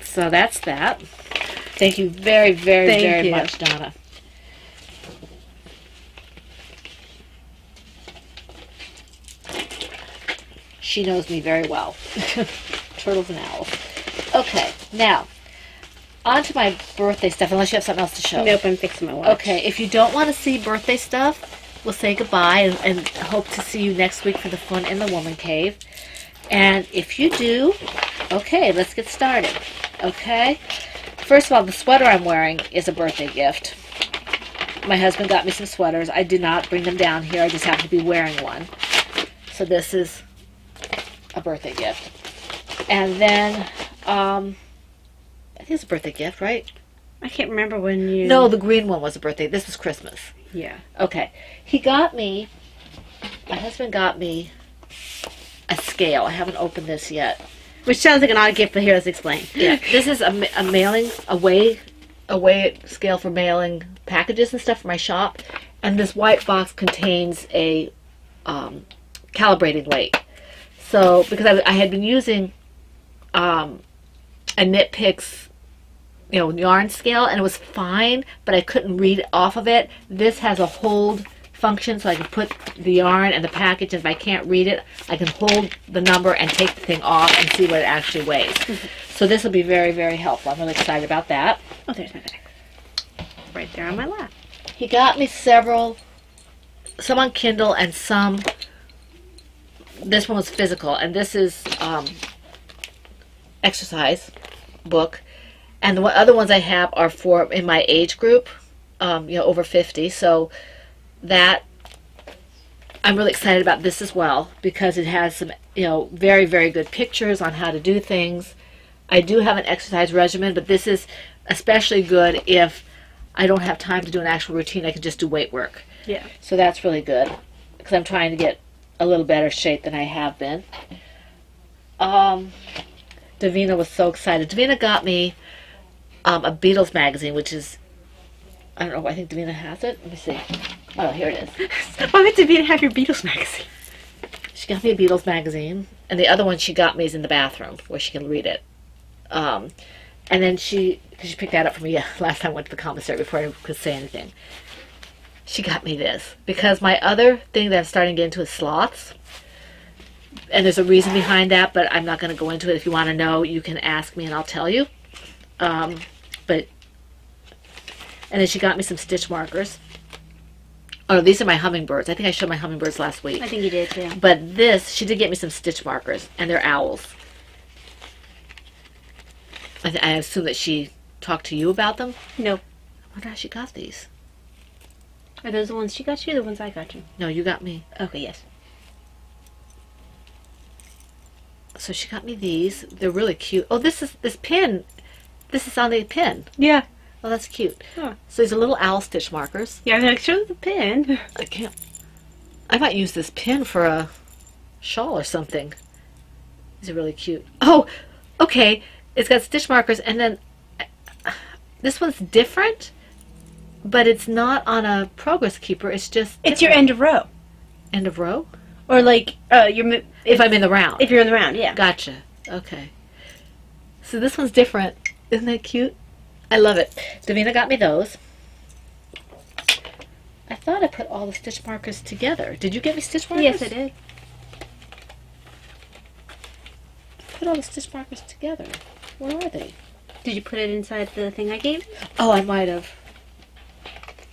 B: So that's that. Thank you very, very much, Donna. She knows me very well. Turtles and owls. Okay, now, on to my birthday stuff, unless you have something else to show.
C: Nope, I'm fixing my watch.
B: Okay, if you don't want to see birthday stuff, we'll say goodbye and hope to see you next week for the Fun in the Woman Cave. And if you do, okay, let's get started. Okay? First of all, the sweater I'm wearing is a birthday gift. My husband got me some sweaters. I did not bring them down here. I just happen to be wearing one. So this is a birthday gift. And then, I think it's a birthday gift, right?
C: I can't remember when you...
B: No, the green one was a birthday. This was Christmas.
C: Yeah.
B: Okay. He got me, my husband got me a scale. I haven't opened this yet.
C: Which sounds like an odd gift, but here, let's explain.
B: Yeah. This is a mailing, a weigh scale for mailing packages and stuff for my shop. And this white box contains a calibrating weight. So, because I had been using a Knit Picks, yarn scale, and it was fine, but I couldn't read off of it. This has a hold function, so I can put the yarn and the package, and if I can't read it, I can hold the number and take the thing off and see what it actually weighs. So this will be very, very helpful. I'm really excited about that.
C: Oh, there's my bag. Right there on my lap.
B: He got me several some on Kindle and some, this one was physical, and this is exercise book. And the other ones I have are for in my age group, you know, over 50. So that, I'm really excited about this as well because it has some, you know, very, very good pictures on how to do things. I do have an exercise regimen, but this is especially good if I don't have time to do an actual routine. I can just do weight work.
C: Yeah.
B: So that's really good because I'm trying to get a little better shape than I have been. Davina was so excited. Davina got me a Beatles magazine, which is, I don't know, I think Davina has it. Let me see. Oh, here it is.
C: Why would Davina have your Beatles magazine?
B: She got me a Beatles magazine, and the other one she got me is in the bathroom where she can read it. And then she picked that up for me last time I went to the commissary before I could say anything. She got me this because my other thing that I'm starting to get into is sloths. And there's a reason behind that, but I'm not going to go into it. If you want to know, you can ask me and I'll tell you. And then she got me some stitch markers. Oh, these are my hummingbirds. I think I showed my hummingbirds last week.
C: I think you did too.
B: But this, she did get me some stitch markers, and they're owls. I assume that she talked to you about them?
C: No.
B: I wonder how she got these.
C: Are those the ones she got you or the ones I got you?
B: No, you got me.
C: Okay, yes.
B: So she got me these. They're really cute. Oh, this pin. This is on the pin.
C: Yeah.
B: Oh, that's cute.
C: Huh.
B: So these are little owl stitch markers.
C: Yeah, I'm like, show the pin.
B: I can't. I might use this pin for a shawl or something. These are really cute. Oh, okay. It's got stitch markers, and then this one's different, but it's not on a progress keeper. It's just
C: It's your end of row.
B: end of row.
C: Or like,
B: If I'm in the round.
C: if you're in the round, yeah.
B: Gotcha. Okay. So this one's different. Isn't that cute? I love it. Davina got me those. I thought I put all the stitch markers together. Did you get me stitch markers?
C: Yes, I did.
B: Put all the stitch markers together. Where are they?
C: Did you put it inside the thing I gave?
B: Oh, I might have.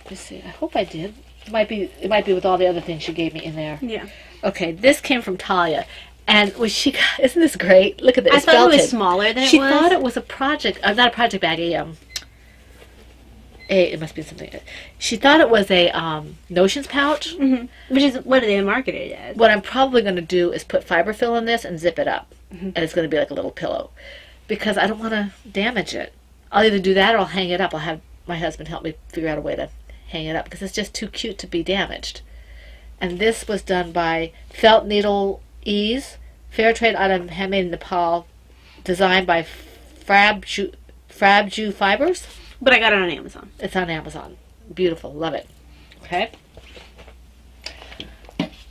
B: Let's see. I hope I did. It might be with all the other things she gave me in there.
C: Yeah.
B: Okay, this came from Talia. And when she got, isn't this great? Look at this.
C: I thought it was smaller than it was.
B: She thought it was a project, not a project bag, it must be something. She thought it was a notions pouch.
C: Mm-hmm. Which is what they marketed it as.
B: What I'm probably going to do is put fiberfill in this and zip it up.
C: Mm-hmm.
B: And it's going to be like a little pillow. Because I don't want to damage it. I'll either do that or I'll hang it up. I'll have my husband help me figure out a way to hang it up. Because it's just too cute to be damaged. And this was done by Felt Needle Ease, fair trade item, handmade in Nepal, designed by Frabju Fibers.
C: But I got it on Amazon.
B: It's on Amazon. Beautiful. Love it. Okay.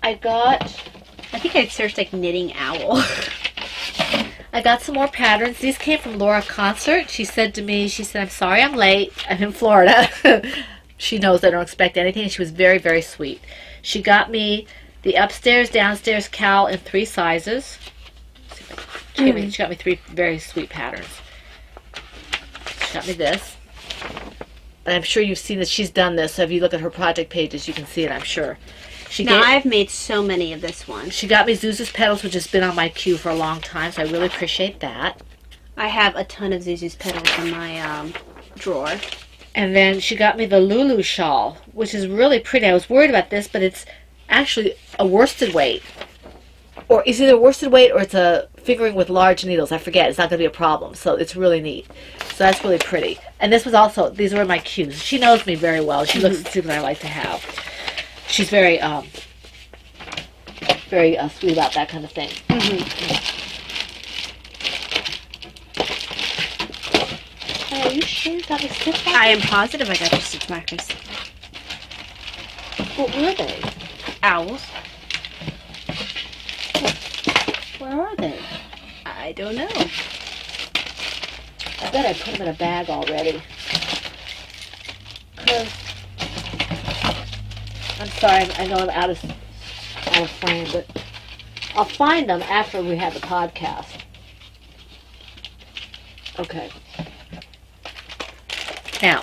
B: I
C: think I searched like knitting owl.
B: I got some more patterns. These came from Laura Concert. She said, I'm sorry I'm late. I'm in Florida. She knows I don't expect anything. She was very, very sweet. She got me the upstairs, downstairs cowl in 3 sizes. She got me 3 very sweet patterns. She got me this. And I'm sure you've seen this. She's done this. So if you look at her project pages, you can see it, I'm sure.
C: I've made so many of this one.
B: She got me Zuzu's Petals, which has been on my queue for a long time, so I really appreciate that.
C: I have a ton of Zuzu's Petals in my drawer.
B: And then she got me the Lulu shawl, which is really pretty. I was worried about this, but it's actually a worsted weight. Or it's either worsted weight or it's a fingering with large needles. I forget. It's not going to be a problem. So it's really neat. So that's really pretty. And this was also, these were in my queues. She knows me very well. She looks at something I like to have. She's very, very sweet about that kind of thing. Are you sure you got me stitch markers?
C: I am positive I got your stitch markers.
B: What were they?
C: Owls.
B: Where are they?
C: I don't know.
B: I bet I put them in a bag already. 'Cause I'm sorry, I know I'm out of frame, but I'll find them after we have the podcast. Okay. Now,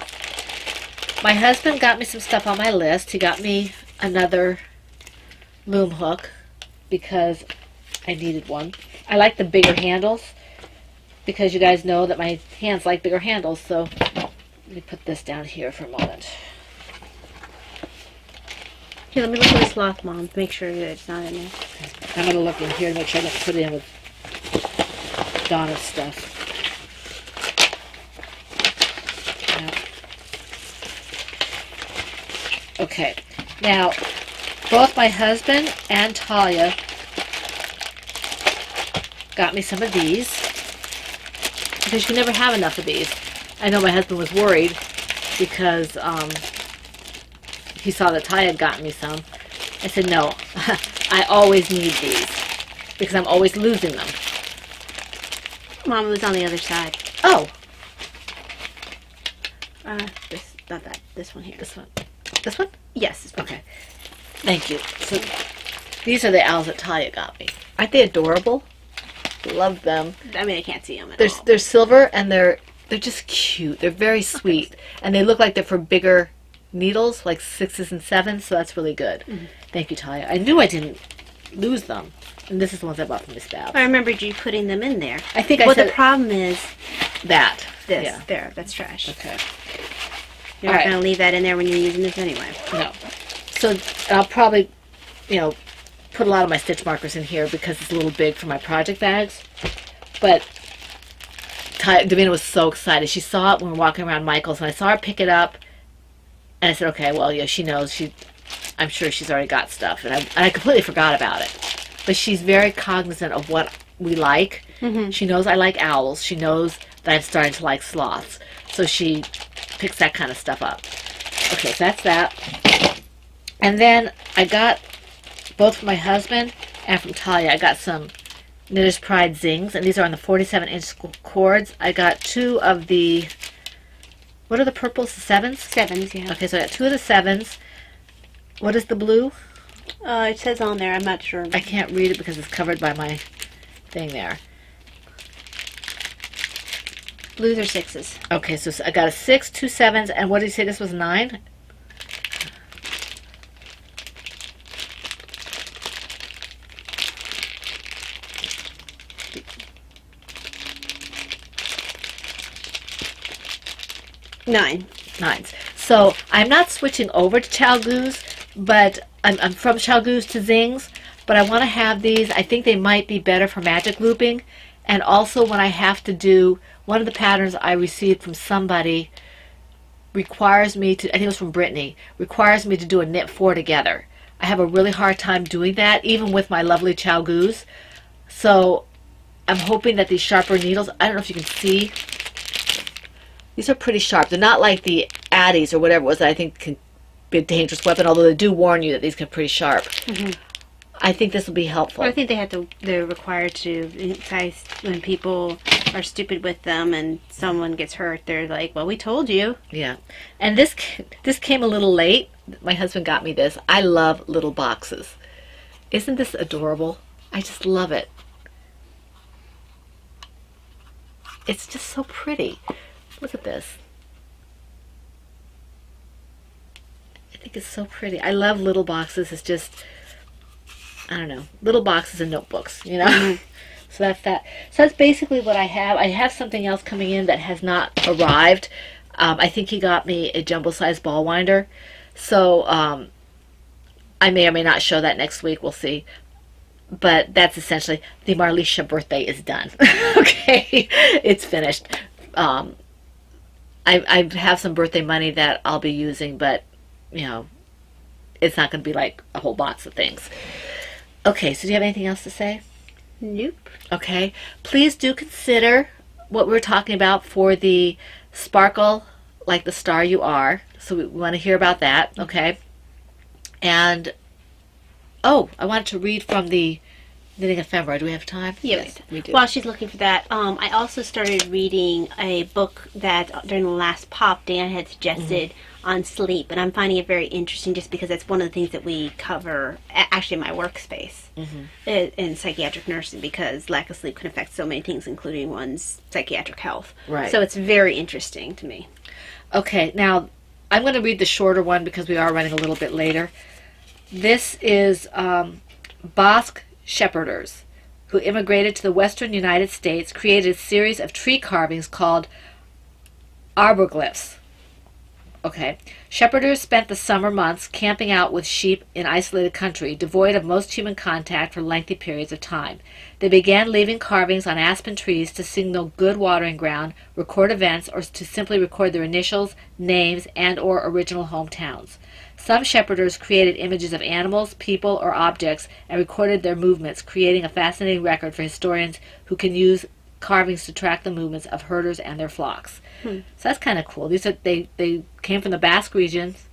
B: my husband got me some stuff on my list. He got me another loom hook because I needed one. I like the bigger handles because you guys know that my hands like bigger handles, so let me put this down here for a moment.
C: Here, let me look at this cloth, Mom, to make sure that it's not in there.
B: I'm going to look in here to make sure I don't put it in with Donna's stuff. No. Okay, now both my husband and Talia got me some of these because you never have enough of these. I know my husband was worried because he saw that Ty had gotten me some. I said, no, I always need these because I'm always losing them.
C: Mom was on the other side.
B: Oh.
C: This, not that. This one here.
B: This one. This one?
C: Yes. This one.
B: Okay. Thank you. So these are the owls that Talia got me. Aren't they adorable? Love them.
C: I mean, I can't see them at all.
B: They're silver and they're just cute. They're very sweet. And they look like they're for bigger needles, like 6s and 7s, so that's really good. Mm-hmm. Thank you, Talia. I knew I didn't lose them. And this is the ones I bought from Miss Babs.
C: I remembered you putting them in there.
B: I think I
C: said...
B: said...
C: the problem is...
B: that.
C: This.
B: Yeah.
C: There. That's trash.
B: Okay.
C: You're not going to leave that in there when you're using this anyway. No.
B: So I'll probably, put a lot of my stitch markers in here because it's a little big for my project bags. But Davina was so excited. She saw it when we were walking around Michael's, and I saw her pick it up. And I said, okay, well, yeah, she knows. I'm sure she's already got stuff. And I completely forgot about it. But she's very cognizant of what we like. Mm-hmm. She knows I like owls. She knows that I'm starting to like sloths. So she picks that kind of stuff up. Okay, so that's that. And then I got, both from my husband and from Talia, I got some Knitter's Pride Zings. And these are on the 47-inch cords. I got 2 of the... What are the purples? The 7s?
C: 7s, yeah.
B: Okay, so I got 2 of the 7s. What is the blue?
C: It says on there. I'm not sure.
B: I can't read it because it's covered by my thing there.
C: Blues are 6s.
B: Okay, so I got a 6, 2 7s, and what did you say this was 9? Nines. So I'm not switching over to Chalgoos, but I'm from Chalgoos to Zings, but I want to have these. I think they might be better for magic looping, and also when I have to do, one of the patterns I received from somebody requires me to, I think it was from Brittany, requires me to do a knit 4 together. I have a really hard time doing that, even with my lovely Chalgoos. So I'm hoping that these sharper needles, I don't know if you can see, these are pretty sharp. They're not like the Addies or whatever it was that I think can be a dangerous weapon, although they do warn you that these get pretty sharp. Mm-hmm. I think this will be helpful.
C: Well, I think they're required to, guys, when people are stupid with them and someone gets hurt, they're like, well, we told you.
B: Yeah. And this came a little late. My husband got me this. I love little boxes. Isn't this adorable? I just love it. It's just so pretty. Look at this. I think it's so pretty. I love little boxes. It's just, I don't know, little boxes and notebooks, you know? Mm-hmm. So that's that. So that's basically what I have. I have something else coming in that has not arrived. I think he got me a jumbo-sized ball winder. So I may or may not show that next week. We'll see. But that's essentially, the Marlisha birthday is done. Okay, it's finished. I have some birthday money that I'll be using, but, you know, it's not going to be like a whole box of things. Okay, so do you have anything else to say?
C: Nope.
B: Okay, please do consider what we're talking about for the Sparkle Like the Star You Are. So we want to hear about that, okay? And, oh, I wanted to read from the Knitting Ephemera. Do we have time?
C: Yes, we do. While she's looking for that, I also started reading a book that during the last pop Dan had suggested on sleep, and I'm finding it very interesting just because that's one of the things that we cover actually in my workspace in psychiatric nursing, because lack of sleep can affect so many things, including one's psychiatric health.
B: Right.
C: So it's very interesting to me.
B: Okay, now I'm going to read the shorter one because we are running a little bit later. This is Basque shepherders who immigrated to the western United States, created a series of tree carvings called arborglyphs. Okay. Shepherders spent the summer months camping out with sheep in isolated country, devoid of most human contact for lengthy periods of time. They began leaving carvings on aspen trees to signal good watering ground, record events, or to simply record their initials, names, and or original hometowns. Some shepherders created images of animals, people, or objects and recorded their movements, creating a fascinating record for historians who can use carvings to track the movements of herders and their flocks. So that's kind of cool. These are they came from the Basque regions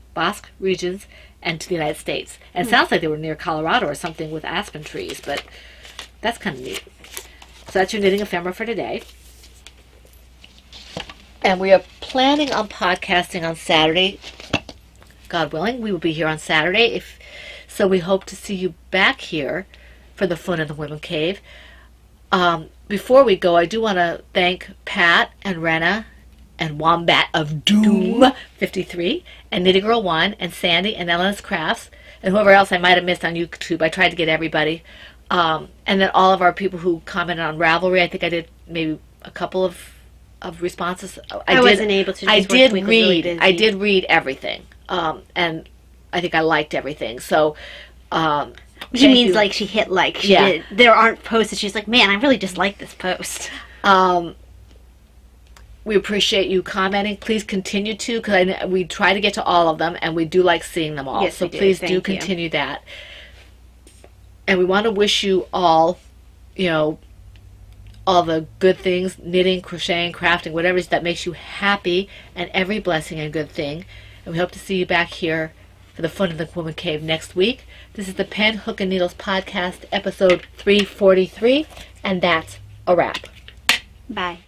B: and to the United States. And it sounds like they were near Colorado or something with aspen trees, but that's kind of neat. So that's your knitting ephemera for today. And we are planning on podcasting on Saturday. God willing, we will be here on Saturday. So we hope to see you back here for the Fun in the Women Cave. Before we go, I do want to thank Pat and Rena and Wombat of Doom 53 and Knitty Girl 1 and Sandy and Elena's Crafts and whoever else I might have missed on YouTube. I tried to get everybody. And then all of our people who commented on Ravelry. I think I did maybe a couple of responses. I
C: wasn't able to.
B: I did read everything. And I think I liked everything. So
C: she means like she hit like. She did. There aren't posts that she's like, man, I really dislike this post.
B: We appreciate you commenting. Please continue to, because we try to get to all of them, and we do like seeing them all.
C: Yes,
B: so
C: we do.
B: Please
C: Thank
B: do
C: you.
B: continue that. And we want to wish you all, all the good things, knitting, crocheting, crafting, whatever it is that makes you happy, and every blessing and good thing. And we hope to see you back here for the Fun in the Woman Cave next week. This is the Pen, Hook, and Needles podcast, episode 343, and that's a wrap.
C: Bye.